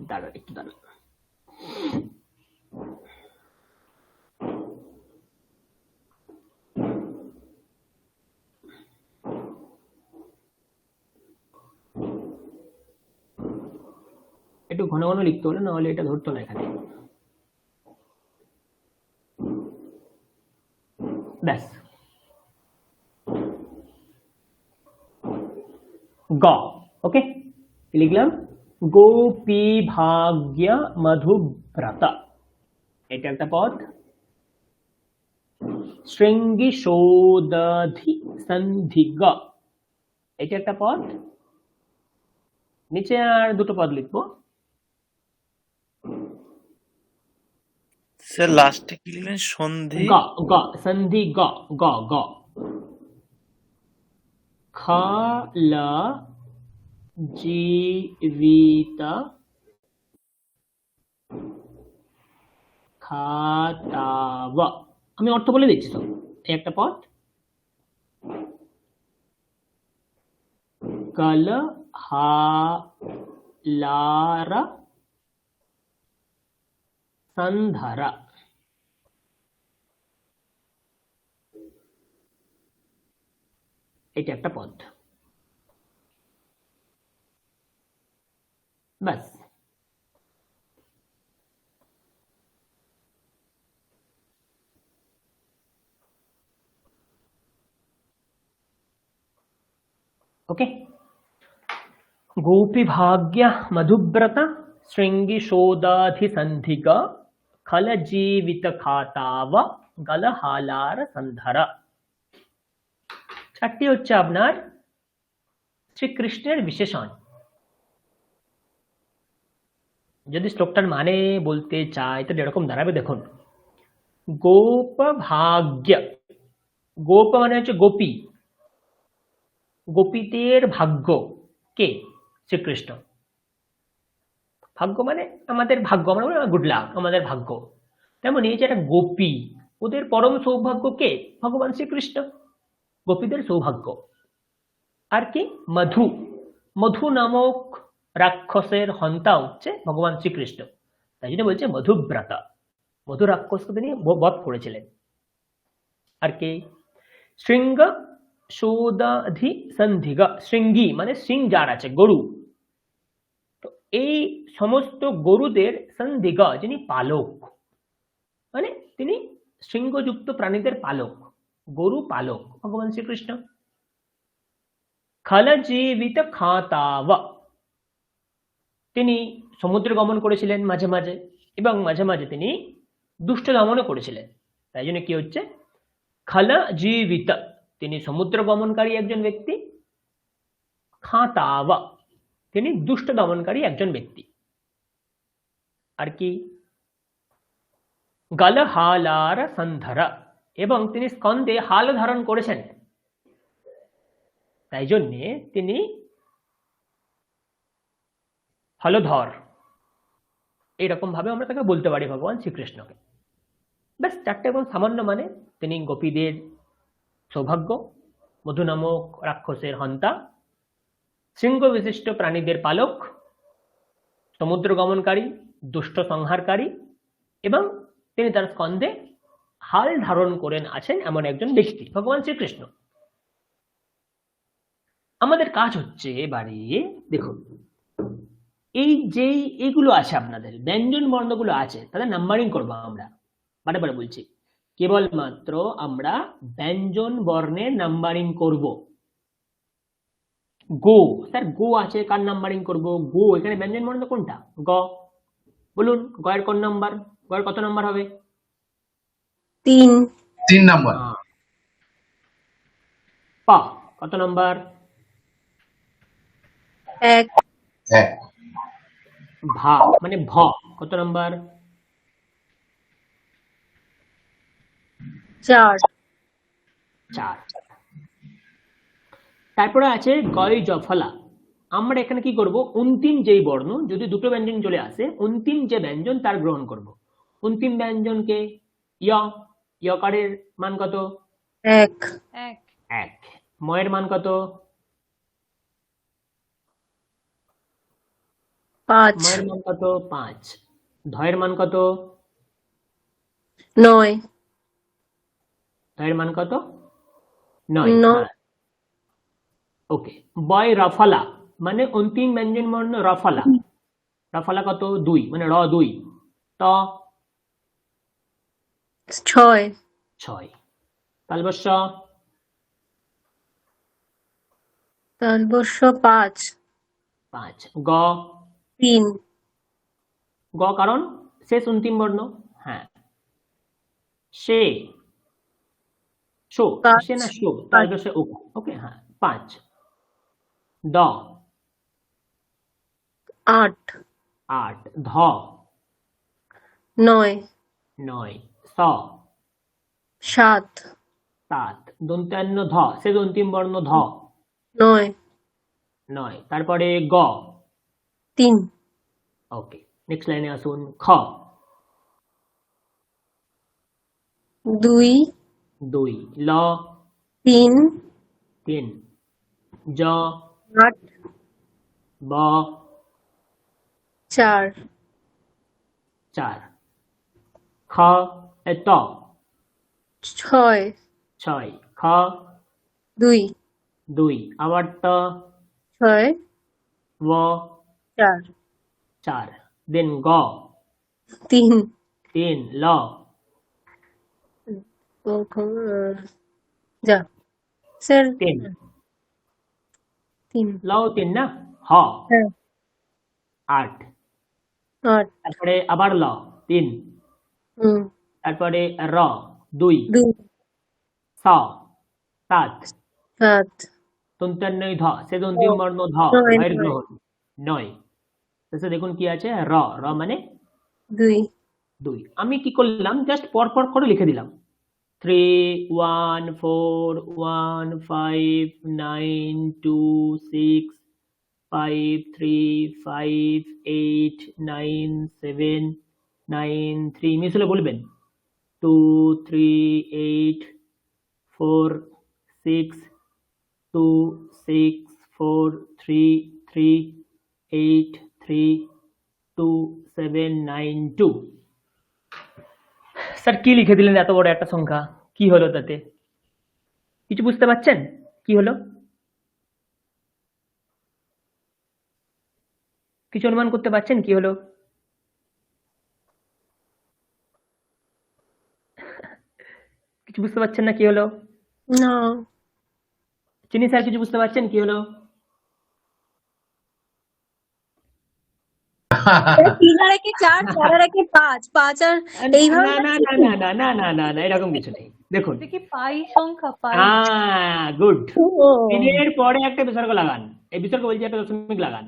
দাঁড়ান একটু দাঁড়ান। একটু ঘন ঘন লিখতে হলে, না হলে এটা ধরতো না এখানে। ব্যাস। গ, ওকে, লিখলাম গোপী ভাগ্য মধুব্রত, এটা একটা পদ। শৃঙ্গি সোদধি সন্ধিগ, এটা একটা পদ। নিচে আর দুটো পদ লিখবো। স্যার লাস্টে কি লিখলেন? সন্ধি গ, গ, সন্ধি গ, গ, গ। খল জীবিত খাতাব, আমি অর্থ বলে দিচ্ছি তো। এই একটা পদ। কল হালার সন্ধারা, এটা একটা পদ। ব্যাস। ओके, गोपी भाग्य मधुव्रत श्रृंगी शोदाधि संधिग खल जीवित खाताव गल हालार संधर। চারটি হচ্ছে আপনার শ্রীকৃষ্ণের বিশেষণ। যদি শ্লোকটার মানে বলতে চাই তো এরকম দাঁড়াবে, দেখুন। গোপ ভাগ্য, গোপ মানে হচ্ছে গোপী, গোপীদের ভাগ্য কে? শ্রীকৃষ্ণ। ভাগ্য মানে আমাদের ভাগ্য, আমরা গুড লাক, আমাদের ভাগ্য। তেমন এই যে একটা গোপী, ওদের পরম সৌভাগ্য কে? ভগবান শ্রীকৃষ্ণ, গোপীদের সৌভাগ্য। আর কি? মধু, মধু নামক রাক্ষসের হন্তা হচ্ছে ভগবান শ্রীকৃষ্ণ, তাই জন্য বলছে মধুব্রত, মধু রাক্ষসকে তিনি বধ করেছিলেন। আর কি? শৃঙ্গ সোদাধি সন্ধিগ, শৃঙ্গি মানে সিং যার আছে, গরু। তো এই সমস্ত গরুদের সন্ধিগ, যিনি পালক, মানে তিনি শৃঙ্গযুক্ত প্রাণীদের পালক, গরু পালক ভগবান শ্রীকৃষ্ণ। খল জীবিত খাতাব, তিনি সমুদ্র গমন করেছিলেন মাঝে মাঝে, এবং মাঝে মাঝে তিনি দুষ্ট দমনও করেছিলেন। তাই জন্য কি হচ্ছে? খল জীবিত, তিনি সমুদ্র গমনকারী একজন ব্যক্তি। খাতাব, তিনি দুষ্ট দমনকারী একজন ব্যক্তি। আর কি? গল হালার সন্ধর, এবং তিনি স্কন্ধে হাল ধারণ করেছেন, তাই জন্যে তিনি হলধর, এইরকম ভাবে আমরা তাকে বলতে পারি ভগবান শ্রীকৃষ্ণকে। ব্যাস, চারটে এবং সামান্য মানে তিনি গোপীদের সৌভাগ্য, মধু নামক রাক্ষসের হন্তা, শৃঙ্গ বিশিষ্ট প্রাণীদের পালক, সমুদ্র গমনকারী, দুষ্ট সংহারকারী, এবং তিনি তার স্কন্ধে হাল ধারণ করেন আছেন এমন একজন ব্যক্তি ভগবান শ্রীকৃষ্ণ। আমাদের কাজ হচ্ছে এবারে দেখুন, এই যে এইগুলো আছে আপনাদের ব্যঞ্জন বর্ণগুলো আছে, তাদের নাম্বারিং করবো আমরা। বারে বারে বলছি, কেবলমাত্র আমরা ব্যঞ্জন বর্ণের নাম্বারিং করব। গো, স্যার গো আছে, কার নাম্বারিং করব? গো, এখানে ব্যঞ্জন বর্ণ কোনটা? গ, বলুন গয়ের কোন নাম্বার? গয়ের কত নাম্বার হবে? 3 3 নাম্বার। পা কত নাম্বার? 1 1 ভা মানে ভ কত নাম্বার? 4 4। তারপরে আছে গয় জফলা। আমরা এখানে কি করব? অন্তিম যেই বর্ণ, যদি দুটো ব্যঞ্জন চলে আসে, অন্তিম যে ব্যঞ্জন তার গ্রহণ করব। অন্তিম ব্যঞ্জনকে ইয়, ইয়কারের মান কত? 1 এক 1। ময়ের মান কত? 5 ময়ের মান কত? 5। ধয়ের মান কত? 9 ধয়ের মান কত? 9। 9 ওকে। বয় রফলা মানে অন্তিম ব্যঞ্জন বর্ণ রফলা। রফলা কত? 2 মানে র 2। ত 6 6। তালবস্য তালবস্য 5 5, গ 3 গ কারণ শেষ অন্তিম বর্ণ। হ্যাঁ, সে শো, পাঁচ সে না শো, পাঁচ তালবস্য ওকে। হ্যাঁ, 5, দ 8 8, ধ 9 9, স 7 7, দন্ত্যান্ন ধ, শেষ অন্তিম বর্ণ ধ 9 9, তারপরে গ 3 ওকে। নেক্সট লাইনে আসুন, খ 2 2, ল 3 3, জ 8 ব 4 4, খ ত 6 6, খ 2 2, আবার ত 6 ও 4 4, দেন গ 3 3, ল যা স্যার 3, 3 ল 3 না, হ হ্যাঁ 8, 8 তারপরে আবার ল 3, তারপরে র 2, 2 স 7, 7 দন্ত্যান্নই ধ, শেষ অন্তিম বর্ণ ধ, 9 ভয়ের গ্রহণ 9, শেষে দেখুন কি আছে, র র মানে 2 2। আমি কি করলাম, জাস্ট পর পর করে লিখে দিলাম, 3 1 4 1 5 9 2 6 5 3 5 8 9 7 9 3, মিস হলে বলবেন, 2 3 8 4 6 2 6 4 3 3 8 3 2 7 9 2। স্যার কি লিখে দিলেন এত বড় একটা সংখ্যা, কি হলো তাতে? কিছু বুঝতে পারছেন কি হলো? কিছু অনুমান করতে পারছেন কি হলো? কিছু বুঝতে পারছেন না কি হলো? না চিনি স্যার কিছু বুঝতে পারছেন কি হলো? 3 আর 1 4 4 আর 1 5 5 আর এইভাবে না না না না না না না না, এরকম কিছু নেই। দেখুন, এটা কি পাই সংখ্যা? পাই? গুড। ও, তিনের পরে একটা বিসর্গ লাগান, এই বিসর্গ বলছি একটা দশমিক লাগান।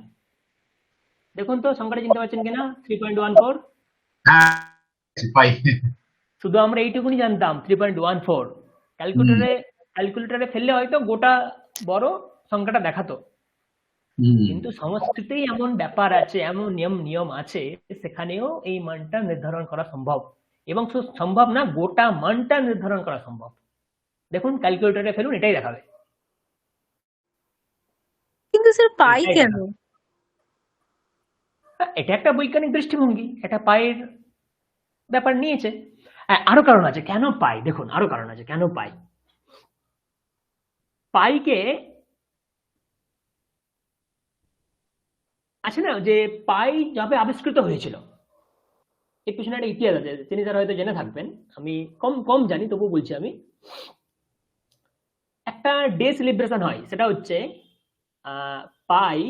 দেখুন তো সংখ্যাটা চিনতে পারছেন কিনা, 3.14। হ্যাঁ পাই। শুধু আমরা এইটুকুনি জানতাম 3.14। ক্যালকুলেটরে ফেললে হয়তো গোটা বড় সংখ্যাটা দেখাতো, কিন্তু সংস্কৃতেই এমন ব্যাপার আছে, এমন নিয়ম আছে, সেখানেও এই মানটা নির্ধারণ করা সম্ভব, এবং শুধু সম্ভব না, গোটা মানটা নির্ধারণ করা সম্ভব। দেখুন ক্যালকুলেটরে ফেলুন, এটাই দেখাবে। কিন্তু স্যার পাই এটাই কেন? দেখাবে। এটা একটা বৈজ্ঞানিক দৃষ্টিভঙ্গি, এটা পায়ের ব্যাপার নিয়েছে। আরো কারণ আছে কেন পাই, দেখুন আরো কারণ আছে কেন পাই। পাইকে আছে না, যে পাই যবে আবিষ্কৃত হয়েছিল, এর পিছনে একটা ইতিহাস আছে, তিনি স্যার হয়তো জেনে থাকবেন, আমি কম কম জানি, তবু বলছি আমি। একটা ডে সেলিব্রেশন হয়, সেটা হচ্ছে পাই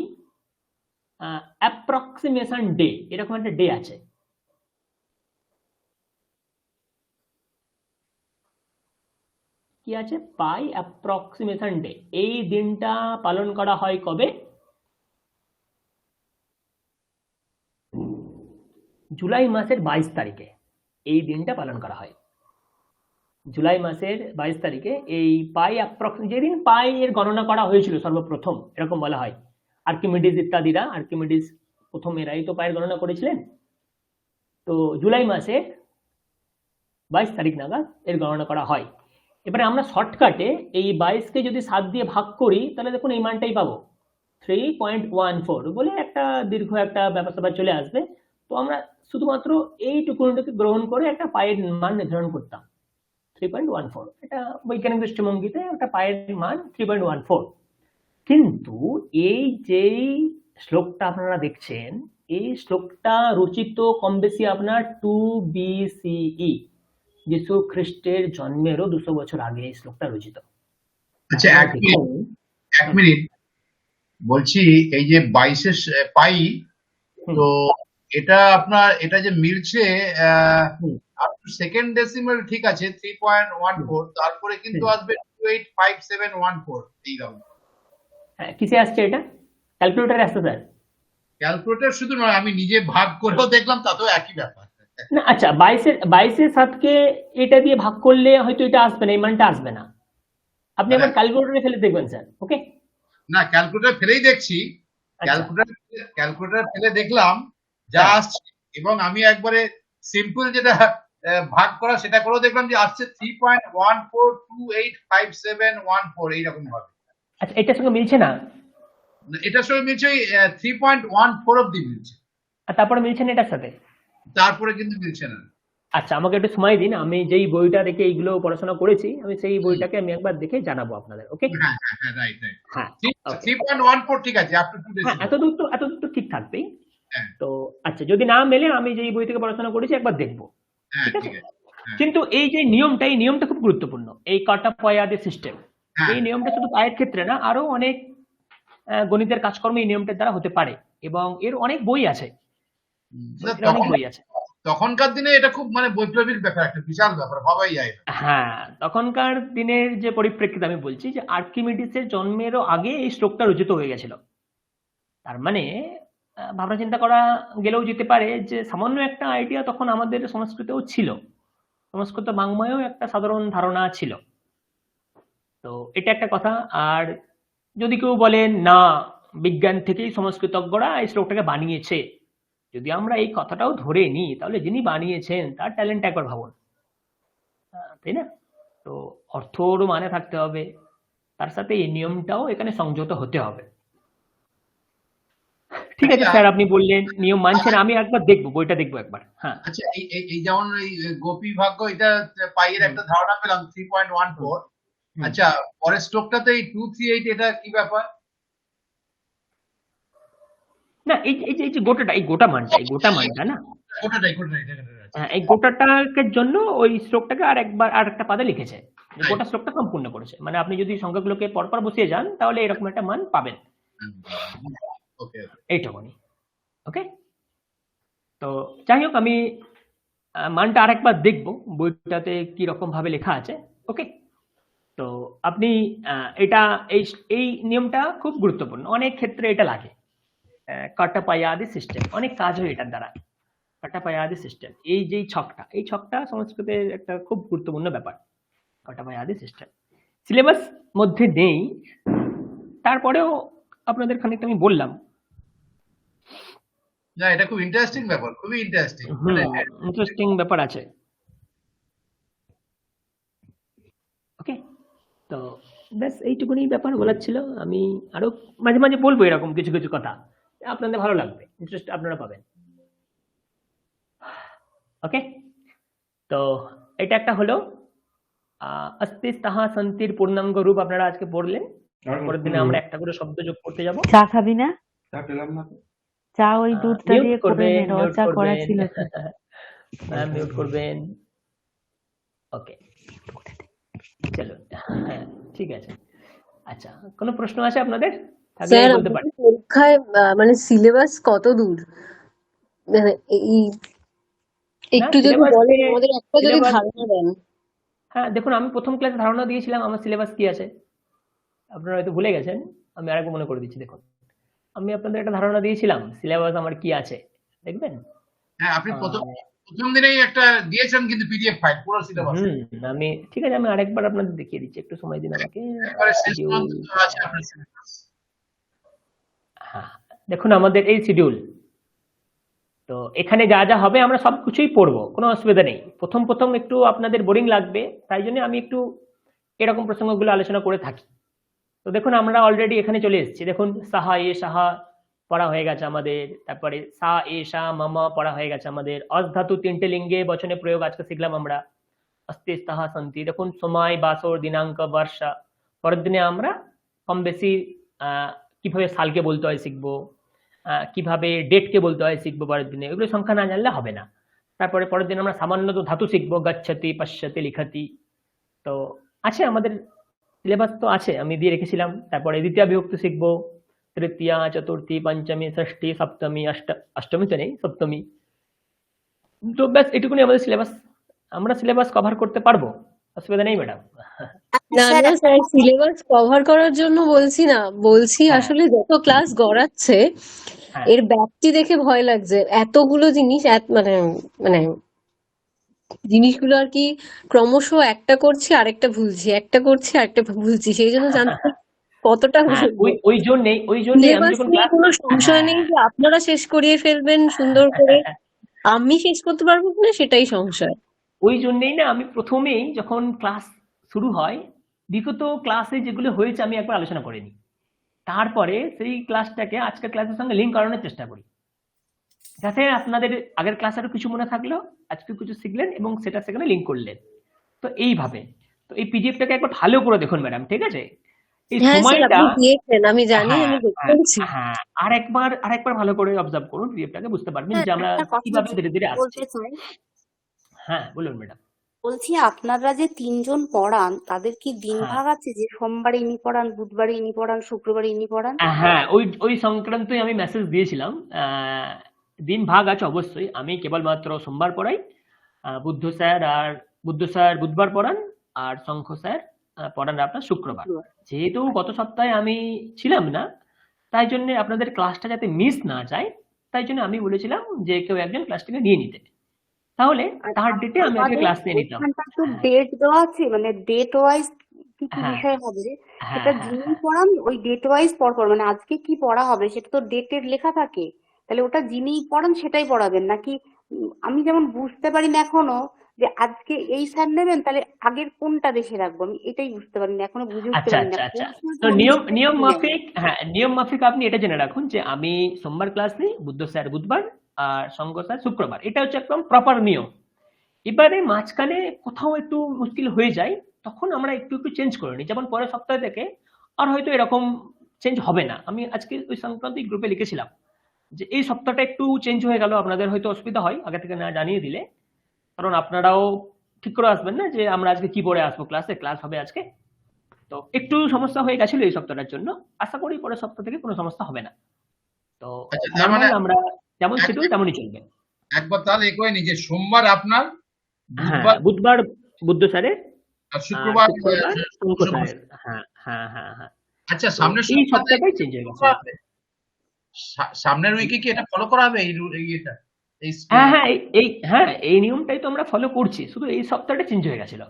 অ্যাপ্রক্সিমেশন ডে, এরকম একটা ডে আছে। কি আছে, পাই অ্যাপ্রক্সিমেশন ডে। এই দিনটা পালন করা হয় কবে? জুলাই মাসের 22 তারিখে এই দিনটা পালন করা হয়। জুলাই মাসের 22 তারিখে এই পাই যেদিন পাই এর গণনা করা হয়েছিল সর্বপ্রথম, এরকম বলা হয়। আর্কিমিডিস ইত্যাদিরা, আর্কিমিডিস প্রথম এরাই তো পায়ের গণনা করেছিলেন। তো জুলাই মাসে 22 তারিখ নাগাদ এর গণনা করা হয়। এবারে আমরা শর্টকাটে এই 22কে যদি 7 দিয়ে ভাগ করি, তাহলে দেখুন এই মানটাই পাবো, 3.14 বলে একটা দীর্ঘ একটা ব্যাপার চলে আসবে। তো আমরা শুধুমাত্র এইটুকুনটাকে গ্রহণ করে একটা পায়ের মান নির্ধারণ করতাম, 3.14। এটা বৈজ্ঞানিক দৃষ্টিভঙ্গিতে একটা পায়ের মান 3.14। কিন্তু এই যেই শ্লোকটা আপনারা দেখছেন, এই শ্লোকটা রচিত কম বেশি আপনার 2 BCE, যিশু খ্রিস্টের জন্মেরও 200 বছর আগে এই শ্লোকটা রচিত। আচ্ছা, আপনারা এক দেখুন। মিনিট, এক মিনিট বলছি, এই যে 22 পাই, হুম, তো এটা আপনার এটা যে মিলছে হুম, আপ টু সেকেন্ড ডেসিমাল ঠিক আছে 3.14, তারপরে কিন্তু হুম। আসবে 285714 এইরকম। হ্যাঁ, কিসে আসছে এটা? ক্যালকুলেটরে আসছে স্যার? ক্যালকুলেটর শুধু নয়, আমি নিজে ভাগ করেও দেখলাম, তাতেও একই ব্যাপার। না, আচ্ছা, 22-7কে এটা দিয়ে ভাগ করলে হয়তো এটা আসবে না, এই মানটা আসবে না। আপনি মানে আবার ক্যালকুলেটরে ফেলে দেখবেন স্যার, ওকে? না, ক্যালকুলেটর ফেলেই দেখছি, আচ্ছা, ক্যালকুলেটর ফেলে দেখলাম যা হ্যাঁ, আসছে, এবং আমি একবারে সিম্পল যেটা ভাগ করা সেটা করেও দেখলাম যে আসছে 3.14285714 এইরকম ভাবে। আচ্ছা, এটার সঙ্গে মিলছে না? এটার সঙ্গে মিলছে 3.14 অব্দি মিলছে, আর তারপরে মিলছে না এটার সাথে? তারপরে কিন্তু মিলছে না। আচ্ছা, আমাকে একটু সময় দিন, আমি যেই বইটা দেখে এইগুলো পড়াশোনা করেছি, আমি সেই বইটাকে আমি একবার দেখে জানাবো আপনাদের, ওকে? হ্যাঁ হ্যাঁ হ্যাঁ, রাইট রাইট। হ্যাঁ, ওকে। 3.14 ঠিক আছে, আপ টু 2 হ্যাঁ, ডেসিমাল। এতদূর তো ঠিক থাকবেই। হ্যাঁ তো আচ্ছা, যদি না মেলে আমি যেই বই থেকে পড়াশোনা করেছি একবার দেখবো, হ্যাঁ, ঠিক আছে? ঠিক আছে। হ্যাঁ কিন্তু এই যে নিয়মটা, এই নিয়মটা খুব গুরুত্বপূর্ণ, এই কাটা পয়াদে সিস্টেম। হ্যাঁ, এই নিয়মটা শুধু পায়ের ক্ষেত্রে না, আরো অনেক গণিতের কাজকর্ম এই নিয়মটার দ্বারা হতে পারে, এবং এর অনেক বই আছে, না, এর অনেক বই আছে। তখনকার দিনে এটা খুব মানে বৈপ্লবিক ব্যাপার, একটা বিশাল ব্যাপার, ভাবাই যায় না। হ্যাঁ, তখনকার দিনের যে পরিপ্রেক্ষিতে আমি বলছি, যে আর্কিমিডিসের জন্মেরও আগে এই শ্লোকটা রচিত হয়ে গেছিল। তার মানে ভাবনা চিন্তা করা গেলেও যেতে পারে যে সামান্য একটা আইডিয়া তখন আমাদের সংস্কৃতেও ছিল, সংস্কৃত বাংমায়ও একটা সাধারণ ধারণা ছিল। তো এটা একটা কথা। আর যদি কেউ বলেন না, বিজ্ঞান থেকেই সংস্কৃতজ্ঞরা এই শ্লোকটাকে বানিয়েছে, যদি আমরা এই কথাটাও ধরে নিই, তাহলে যিনি বানিয়েছেন তার ট্যালেন্ট একবার ভাবুন, তাই না? তো অর্থরও মানে থাকতে হবে, তার সাথে এই নিয়মটাও এখানে সংযত হতে হবে। ঠিক আছে আচ্ছা স্যার, আপনি বললেন নিয়ম মানছেন, আমি একবার দেখবো, বইটা দেখবো একবার। হ্যাঁ। আচ্ছা, এই এই এই যেমন এই গোপী ভাগ্য, এটা পাইয়ের হুম, একটা ধারণা পেলাম হুম, 3.14। হুম। আচ্ছা, পরের শ্লোকটাতে এই 238, এটা কি ব্যাপার? না, এই যে গোটাটা, এই গোটা মানটা না, গোটাটাই আচ্ছা। এই গোটাটাকে জন্য ওই শ্লোকটাকে আর একটা পাদে লিখেছে, যে Right. গোটা শ্লোকটা সম্পূর্ণ করেছে। মানে আপনি যদি সংখ্যাগুলোকে পরপর বসিয়ে যান, তাহলে এরকম একটা মান পাবেন, ওকে। এইটুকুনি, ওকে? তো যাই হোক, আমি মানটা আরেকবার দেখবো বইটাতে কি রকম ভাবে লেখা আছে, ওকে? তো আপনি এটা, এই এই নিয়মটা খুব গুরুত্বপূর্ণ, অনেক ক্ষেত্রে এটা লাগে। কাটাপায়াদি সিস্টেম, অনেক কাজ হয় এটার দ্বারা। কাটাপায়াদি সিস্টেম, এই যে ছকটা, এই ছকটা সংস্কৃতের একটা খুব গুরুত্বপূর্ণ ব্যাপার, কাটাপায়াদি সিস্টেম। সিলেবাস মধ্যে নেই, তারপরেও আপনাদের খানিকটা আমি বললাম। না, এটা খুব ইন্টারেস্টিং ব্যাপার, খুবই ইন্টারেস্টিং। হুম, ইন্টারেস্টিং ব্যাপার আছে, ওকে? তো ব্যাস এইটুকুনি ব্যাপার বলার ছিল। আমি আরো মাঝে মাঝে বলবো এরকম কিছু কিছু কথা, আপনাদের ভালো লাগবে, ইন্টারেস্ট আপনারা পাবেন, ওকে? তো এটা একটা হলো অস্তি তাহা সন্তির পূর্ণাঙ্গ রূপ আপনারা আজকে পড়লেন। পরের দিনে আমরা একটা করে শব্দ যোগ করতে যাব। চা খাবি না? চা ওই দুধটা মিউট দিয়ে করে করবেন, নে, র মিউট চা করা করবেন, ছিল তো। ম্যাম মিউট করবেন, ওকে? চলো, হ্যাঁ, ঠিক আছে। আচ্ছা, কোনো প্রশ্ন আছে আপনাদের? থাকলে স্যার বলতে পারেন। আমাদের পরীক্ষায় মানে সিলেবাস কত দূর? মানে এই না, একটু যদি সিলেবাস বলেন, আমাদের একটা যদি সিলেবাস ধারণা দেন। হ্যাঁ, দেখুন, আমি প্রথম ক্লাসে ধারণা দিয়েছিলাম আমার সিলেবাস কি আছে, আপনারা হয়তো ভুলে গেছেন। আমি আরেকবার মনে করে দিচ্ছি, দেখুন, আমি আপনাদের একটা ধারণা দিয়েছিলাম সিলেবাস আমার কি আছে, দেখবেন। হ্যাঁ, আপনি প্রথম আহ, প্রথম দিনেই একটা দিয়েছেন কিন্তু পিডিএফ ফাইল পুরো সিলেবাস, আমি ঠিক আছে, আমি আরেকবার আপনাদের দেখিয়ে দিচ্ছি, একটু সময় দিন আমাকে। একবারে শেষ শিডিউল, পর্যন্ত আছে আপনার সিলেবাস। হ্যাঁ, দেখুন আমাদের এই শিডিউল। তো এখানে যা যা হবে আমরা সবকিছুই পড়বো, কোনো অসুবিধা নেই। প্রথম প্রথম একটু আপনাদের বোরিং লাগবে, তাই জন্য আমি একটু এরকম প্রসঙ্গগুলো আলোচনা করে থাকি। তো দেখুন, আমরা অলরেডি এখানে চলে এসেছি। দেখুন, সাহা এ সাহা পড়া হয়ে গেছে আমাদের, তারপরে সা এ সা মামা পড়া হয়ে গেছে আমাদের। অস ধাতু 3টে লিঙ্গে বচনে প্রয়োগ আজকে শিখলাম আমরা। অস্তি স্তাহা সন্তি, দেখুন সময়, বাসর, দিনাঙ্ক, বর্ষা। পরের দিনে আমরা কম বেশি কিভাবে সালকে বলতে হয় শিখবো, কিভাবে ডেটকে বলতে হয় শিখবো পরের দিনে। এগুলো সংখ্যা না জানলে হবে না। তারপরে পরের দিন আমরা সামান্য তো ধাতু শিখবো, গচ্ছতি, পশ্যতি, লিখতি। তো আছে আমাদের সিলেবাস তো আছে, আমি দিয়ে রেখেছিলাম। তারপরে দ্বিতীয় বিভক্তি শিখবো, তৃতীয়া, চতুর্থী, পঞ্চমী, ষষ্ঠী, সপ্তমী, অষ্টমী তো নেই, সপ্তমী। তো ব্যাস এটুকুনি আমাদের সিলেবাস। আমরা সিলেবাস কভার করতে পারবো, অসুবিধা নেই ম্যাডাম। না স্যার না একটা স্যার, সিলেবাস কভার করার জন্য বলছি না, বলছি হ্যাঁ, আসলে যত ক্লাস গড়াচ্ছে হ্যাঁ, এর ব্যাপ্তি দেখে ভয় লাগছে। এতগুলো জিনিস মানে মানে জিনিসগুলো আর কি ক্রমশ একটা করছি আরেকটা ভুলছি, একটা করছি আরেকটা ভুলছি, সেই জন্য জানতে চাই কতটা হ্যাঁ, বলবো। ওই জন্যেই আমি সিলেবাস যখন নিয়ে ক্লাস, কোনো সংশয় নেই হ্যাঁ, যে আপনারা শেষ করিয়ে ফেলবেন সুন্দর করে, আমি শেষ করতে পারবো কিনা সেটাই সংশয়। ওই জন্যেই না আমি প্রথমেই যখন ক্লাস শুরু হয়, বিগত ক্লাসে যেগুলো হয়েছে আমি একবার আলোচনা করে নিই। তারপরে সেই ক্লাসটাকে আজকের ক্লাসের সঙ্গে লিঙ্ক করানোর চেষ্টা করি, যাতে আপনাদের আগের ক্লাস আরো কিছু মনে থাকলো, আজকে কিছু শিখলেন এবং সেটা সেখানে লিঙ্ক করলেন। তো এইভাবে, তো এই পিডিএফটাকে একবার ভালো করে দেখুন ম্যাডাম, ঠিক আছে? এই হ্যাঁ স্যার, সময়টা, আপনি দিয়েছেন আমি জানি, হ্যাঁ, আমি হ্যাঁ, দেখছি। হ্যাঁ, আরেকবার ভালো করে অবজার্ভ করুন পিডিএফটাকে, বুঝতে পারবেন স্যার যে আমরা একটা কথা কিভাবে ধীরে ধীরে আসছি। বলতে চাই, হ্যাঁ, বলুন ম্যাডাম। বলছি আপনারা যে তিনজন পড়ান তাদের কি দিন হ্যাঁ, ভাগ আছে, যে সোমবারে ইনি পড়ান, বুধবারে ইনি পড়ান, শুক্রবারে ইনি পড়ান? হ্যাঁ, ওই সংক্রান্তই আমি মেসেজ দিয়েছিলাম। দিন ভাগ আছে অবশ্যই। আমি কেবলমাত্র সোমবার পড়াই, বুদ্ধ স্যার বুধবার পড়ান, আর শঙ্খ স্যার পড়ান আপনার শুক্রবার। যেহেতু গত সপ্তাহে আমি ছিলাম না, তাই জন্য আপনাদের ক্লাসটা যাতে মিস না যায়, তাই জন্য আমি বলেছিলাম যে কেউ একজন ক্লাসটাকে নিয়ে নিতে, তাহলে আর তার ডেটে আমি আজকে আমাদের ক্লাস নিয়ে নিতাম। ওইখানটা তো হ্যাঁ, ডেট দেওয়া আছে, মানে ডেট ওয়াইজ কি কি হ্যাঁ, বিষয় হবে, হ্যাঁ, সেটা হ্যাঁ, যিনি হ্যাঁ। পড়ান ওই ডেট ওয়াইজ পর মানে আজকে কি পড়া হবে সেটা তো ডেটের লেখা থাকে, তাহলে ওটা যিনি পড়ান সেটাই পড়াবেন নাকি? আমি যেমন বুঝতে পারি না এখনো যে আজকে এই স্যার নেবেন, তাহলে আগের কোনটা দেখে রাখবো, আমি এটাই বুঝতে পারি না, এখনো বুঝে উঠতে আচ্ছা, পারি না আচ্ছা, কোন আচ্ছা। স্যারকে তো অন্য নিয়ম স্যার নিয়ম নিয়ে যাবো। মাফিক, হ্যাঁ, নিয়ম মাফিক আপনি এটা জেনে রাখুন যে আমি সোমবার ক্লাস নিই, বুদ্ধ স্যার বুধবার, আর শঙ্খ স্যার শুক্রবার। এটা হচ্ছে একদম প্রপার নিয়ম। এবারে মাঝখানে কোথাও একটু মুশকিল হয়ে যায়, তখন আমরা একটু একটু চেঞ্জ করে নিই। যেমন পরের সপ্তাহ থেকে আর হয়তো এরকম চেঞ্জ হবে না। আমি আজকে ওই সংক্রান্ত গ্রুপে লিখেছিলাম যে এই সপ্তাহটা একটু চেঞ্জ হয়ে গেল, আপনাদের হয়তো অসুবিধা হয় আগে থেকে না জানিয়ে দিলে, কারণ আপনারাও ঠিক করে আসবেন না যে আমরা আজকে কি পড়ে আসবো, ক্লাস হবে আজকে। তো একটু সমস্যা হয়ে গেছিল এই সপ্তাহটার জন্য। আশা করি পরের সপ্তাহ থেকে কোনো সমস্যা হবে না। তো আচ্ছা, তার মানে নর্মাল আমরা যেমন এক- শিডিউল তেমনই চলবে। একবার তাহলে এ করে নি যে সোমবার আপনার, হ্যাঁ, বুধবার বুধবার বুদ্ধ স্যারের, আর আর শুক্রবার শুক্রবার শঙ্খ শঙ্খ। স্যারের। হ্যাঁ, হ্যাঁ, হ্যাঁ, হ্যাঁ। আচ্ছা, তো সামনের এই সপ্তাহে সপ্তাহটাই চেঞ্জ হয়ে গেছিল। করা হবে? সামনের উইকে কি এটা ফলো করা হবে, এই এটা এই হ্যাঁ, হ্যাঁ, এই নিয়মটাই তো আমরা ফলো করছি, শুধু এই সপ্তাহটা চেঞ্জ হয়ে গেছিল।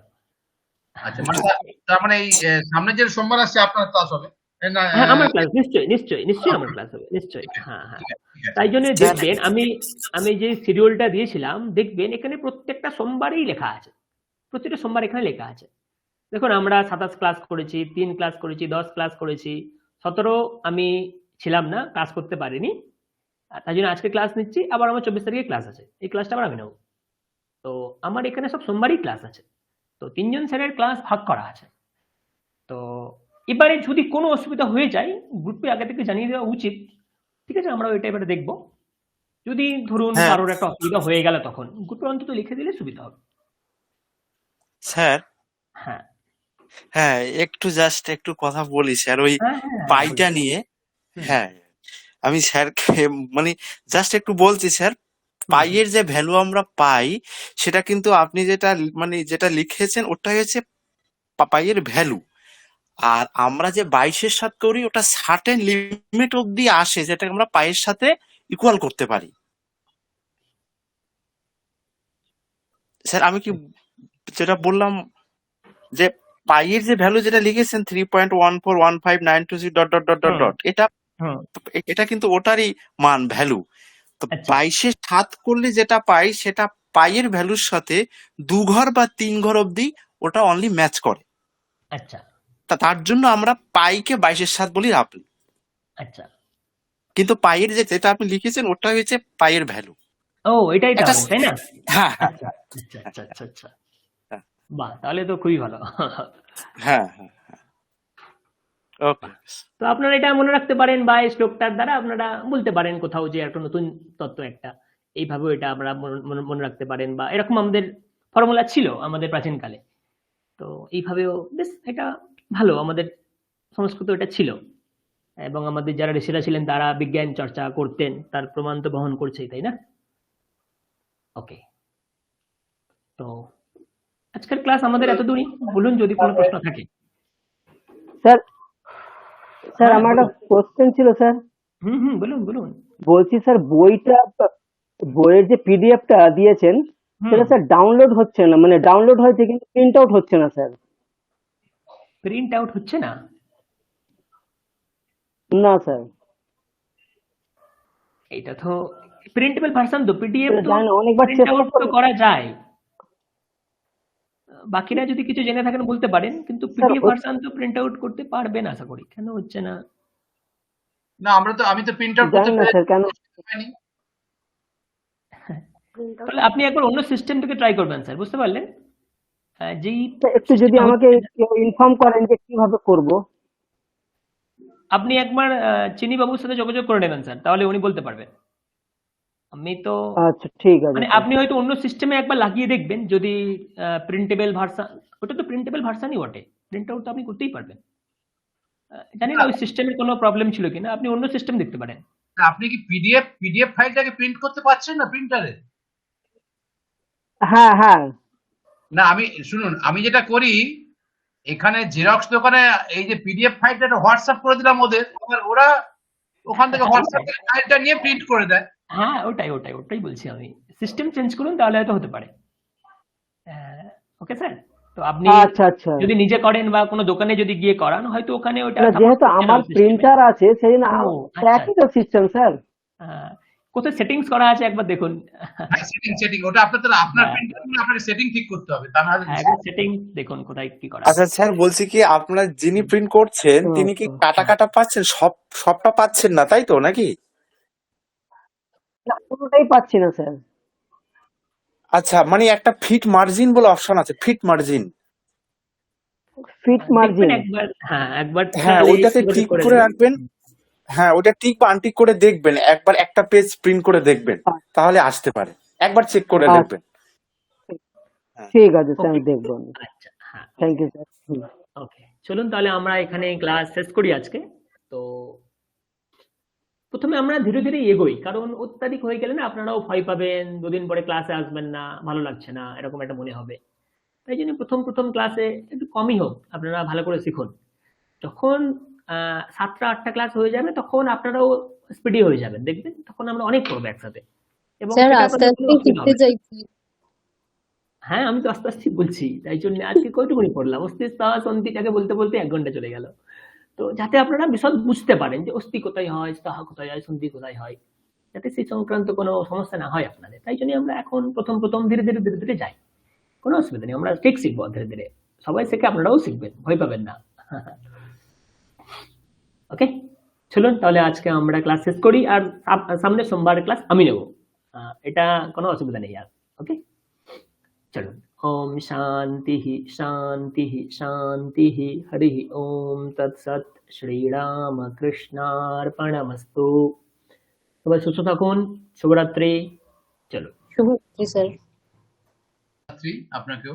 আচ্ছা, মানে তার মানে এই সামনে যে সোমবার আসছে আপনার ক্লাস হবে না? হ্যাঁ, আমার ক্লাস নিশ্চয়ই আমার ক্লাস হবে, নিশ্চয়ই। হ্যাঁ, হ্যাঁ। ঠিক আছে। তাই জন্য স্যার দেখবেন আমি যে শিডিউলটা দিয়েছিলাম, দেখবেন এখানে প্রত্যেকটা সোমবারেই লেখা আছে। প্রত্যেকটা সোমবার এখানে লেখা আছে। দেখুন আমরা 27 ক্লাস করেছি, 3 ক্লাস করেছি, 10 ক্লাস করেছি, 17 আমি ছিলাম না, ক্লাস করতে পারিনি। তাই জন্য আজকে ক্লাস নিচ্ছি, আবার আমার 24 তারিখে ক্লাস আছে, এই ক্লাসটা আবার আমি নেব। তো আমার এখানে সব সোমবারই ক্লাস আছে। তো 3 জন স্যারের ক্লাস ভাগ করা আছে। তো এবারে যদি কোনো অসুবিধা হয়ে যায়, গ্রুপে আগে থেকে জানিয়ে দেওয়া উচিত। ঠিক আছে, আমরা ওইটা এবারে দেখবো। যদি ধরুন হ্যাঁ কারোর একটা অসুবিধা হয়ে গেল, তখন গ্রুপে অন্তত লিখে দিলে সুবিধা হবে। স্যার, হ্যাঁ, হ্যাঁ একটু জাস্ট একটু কথা বলি স্যার ওই হ্যাঁ, হ্যাঁ, পাইটা বলুন। নিয়ে। হুম, হ্যাঁ, আমি স্যারকে মানে জাস্ট একটু বলছি স্যার, হুম, পাইয়ের যে ভ্যালু আমরা পাই সেটা কিন্তু আপনি যেটা লিখেছেন ওটা হচ্ছে পাইয়ের ভ্যালু। আর আমরা যে 22-এর সাথে করি ওটা সার্টেন লিমিট অব্দি আসে, যেটা আমরা পাইয়ের সাথে ইকুয়াল করতে পারি। স্যার আমি কি যেটা বললাম যে পাইয়ের যে ভ্যালু যেটা লিখেছেন 3.1415920 ডট ডট ডট ডট হুম, ডট, এটা হুম। এটা কিন্তু ওটারই মান ভ্যালু। তো আচ্ছা, 22-এ 7 করলে যেটা পাই সেটা পাইয়ের ভ্যালুর সাথে 2 ঘর বা 3 ঘর অব্দি ওটা অনলি ম্যাচ করে। আচ্ছা, তার জন্য আমরা পাইকে 22-এর 7 বলি রাখি। আচ্ছা। কিন্তু পাইয়ের যেটা আপনি লিখেছেন ওটা হচ্ছে পাইয়ের ভ্যালু। ও, এটাই একটা তাহলে, তাই না? হ্যাঁ, হ্যাঁ, আচ্ছা, আচ্ছা, আচ্ছা, আচ্ছা, আচ্ছা। হ্যাঁ, বাহ, তাহলে তো খুবই ভালো। হ্যাঁ, হ্যাঁ, ওকে। তো আপনারা এটা মনে রাখতে পারেন, বা এই শ্লোকটার দ্বারা আপনারা বলতে পারেন কোথাও যে একটা নতুন তত্ত্ব একটা এইভাবেও এটা আমরা মনে রাখতে পারেন, বা এরকম আমাদের ফর্মুলা ছিল আমাদের প্রাচীনকালে। তো এইভাবেও বেশ এটা ভালো, আমাদের সংস্কৃত এটা ছিল, এবং আমাদের যারা ঋষিরা ছিলেন তারা বিজ্ঞান চর্চা করতেন, তার প্রমাণ তো বহন করছেই, তাই না? ওকে, তো আজকের ক্লাস আমাদের এত দূরই। বলুন যদি কোনো প্রশ্ন থাকে। স্যার স্যার হ্যাঁ, আমার একটা বলুন। কোশ্চেন ছিল স্যার। বলুন বলুন। বলছি স্যার বইয়ের যে পিডিএফটা দিয়েছেন সেটা স্যার ডাউনলোড হচ্ছে না, মানে ডাউনলোড হয়েছে কিন্তু প্রিন্ট আউট হচ্ছে না স্যার। প্রিন্ট আউট হচ্ছে না? না স্যার, এটা তো প্রিন্টেবল ভার্সন, তো পিডিএফ তো জানি না, অনেকবার প্রিন্ট চেষ্টা আউট তো করলাম করা যায়। বাকিরা যদি কিছু জেনে থাকেন বলতে পারেন, কিন্তু স্যার। পিডিএফ ভার্সন তো প্রিন্ট আউট করতে পারবেন আশা করি। কেন হচ্ছে না? না আমি তো প্রিন্ট আউট জানি করতে না স্যার কেন। পারিনি। তাহলে আপনি একবার অন্য সিস্টেম থেকে ট্রাই করবেন স্যার, বুঝতে পারলেন? যেই স্যার, একটু যদি system আমাকে হচ্ছে, ইনফর্ম করেন যে কিভাবে করব। আপনি একবার চিনি বাবুর সাথে যোগাযোগ করে নেবেন স্যার, তাহলে উনি বলতে পারবেন। আমি তো আচ্ছা ঠিক আছে মানে স্যার। আপনি হয়তো অন্য সিস্টেমে একবার লাগিয়ে দেখবেন, যদি প্রিন্টেবল ভার্সন, ওটা তো প্রিন্টেবল ভার্সনই বটে, প্রিন্ট আউট তো আপনি করতেই পারবেন। জানি না ওই সিস্টেমের কোনো প্রবলেম ছিল কিনা, আপনি অন্য সিস্টেম দেখতে পারেন। আপনি কি পিডিএফ ফাইলটাকে প্রিন্ট করতে পারছেন না প্রিন্টারে? হ্যাঁ হ্যাঁ না শুনুন, আমি যেটা করি এখানে জেরক্স দোকানে এই যে পিডিএফ ফাইলটা হোয়াটসঅ্যাপ করে দিলাম ওদের, এবার ওরা ওখান থেকে হোয়াটসঅ্যাপ থেকে ফাইলটা নিয়ে প্রিন্ট করে দেয়। হ্যাঁ, ওটাই বলছি আমি। সিস্টেম চেঞ্জ করুন, তাহলে হয়তো হতে পারে। ওকে স্যার, তো আপনি আচ্ছা আচ্ছা। যদি নিজে করেন বা কোনো দোকানে যদি গিয়ে করান, হয়তো ওখানে ওটা না, সাপোর্ট যেহেতু করছে না আমার ওই সিস্টেমে। প্রিন্টার আছে সেই জন্য ও আচ্ছা, একই তো সিস্টেম স্যার। কোথায় সেটিংস করা আছে একবার দেখুন। হ্যাঁ, সেটিং ওটা আপনার হ্যাঁ, প্রিন্টার নিয়ে আপনাকে সেটিং ঠিক করতে হবে, তা না হলে একবার সেটিংস দেখুন কোথায় কি করা আচ্ছা আছে। স্যার, বলছি কি আপনার যিনি প্রিন্ট করছেন তিনি কি কাটা কাটা পাচ্ছেন, সবটা পাচ্ছেন না তাই তো নাকি? না, পুরোটাই পাচ্ছি না স্যার। আচ্ছা, মানে একটা ফিট মার্জিন বলে অপশন আছে, ফিট মার্জিন। ফিট দেখবেন মার্জিন। একবার হ্যাঁ, তাহলে ওইটাতে যোগাযোগ টিক করে করে নেবেন। রাখবেন। হ্যাঁ, ওটা টিক বা আনটিক করে দেখবেন, একবার একটা পেজ প্রিন্ট করে দেখবেন, তাহলে আসতে পারে। একবার চেক করে আচ্ছা, দেখবেন। ঠিক আছে স্যার, ওকে, আমি দেখবো। আচ্ছা, হ্যাঁ, থ্যাংক ইউ স্যার। ওকে। চলুন তাহলে আমরা এখানে ক্লাস শেষ করি আজকে। তো প্রথমে আমরা ধীরে ধীরে এগোই, কারণ অত্যাধিক হয়ে গেলে না আপনারাও ভয় পাবেন, দুদিন পরে ক্লাসে আসবেন না, ভালো লাগছে না, এরকম একটা মনে হবে। তাই জন্য প্রথম ক্লাসে একটু কমই হোক, আপনারা ভালো করে শিখুন। যখন 7টা 8টা ক্লাস হয়ে যাবে, তখন আপনারাও স্পিডি হয়ে যাবেন, দেখবেন তখন আমরা অনেক করবো একসাথে, এবং স্যার সেটা আস্তে আপনাদের কোনো আস্তে অসুবিধা শিখতে হবে না। চাইছি। হ্যাঁ, আমি তো আস্তে আস্তে বলছি, তাই জন্য আজকে কয়টুকুনি পড়লাম, অস্থি স্তः সন্ধিটাকে বলতে বলতে 1 ঘন্টা চলে গেল। তো যাতে আপনারা বিশদ বুঝতে পারেন যে অস্থি কোথায় হয়, স্তः কোথায় হয়, সন্ধি কোথায় হয়, যাতে সেই সংক্রান্ত কোনো সমস্যা না হয় আপনাদের। তাই জন্য আমরা এখন প্রথম ধীরে ধীরে যাই, কোনো অসুবিধা নেই, আমরা ঠিক শিখবো ধীরে ধীরে। সবাই শেখে, আপনারাও শিখবেন, ভয় পাবেন না। ওকে, চলুন তাহলে আজকে আমরা ক্লাস শেষ করি, আর সামনে সোমবার ক্লাস আমি নেব, এটা কোনো অসুবিধা নেই আর। ওকে, চলুন। ওম শান্তি শান্তি শান্তি, হরি ওম তৎসৎ, শ্রীরাম কৃষ্ণার্পণমস্তু। সবাই সুস্থ থাকুন, শুভরাত্রি। চলো। শুভরাত্রি স্যার। আপনাকেও।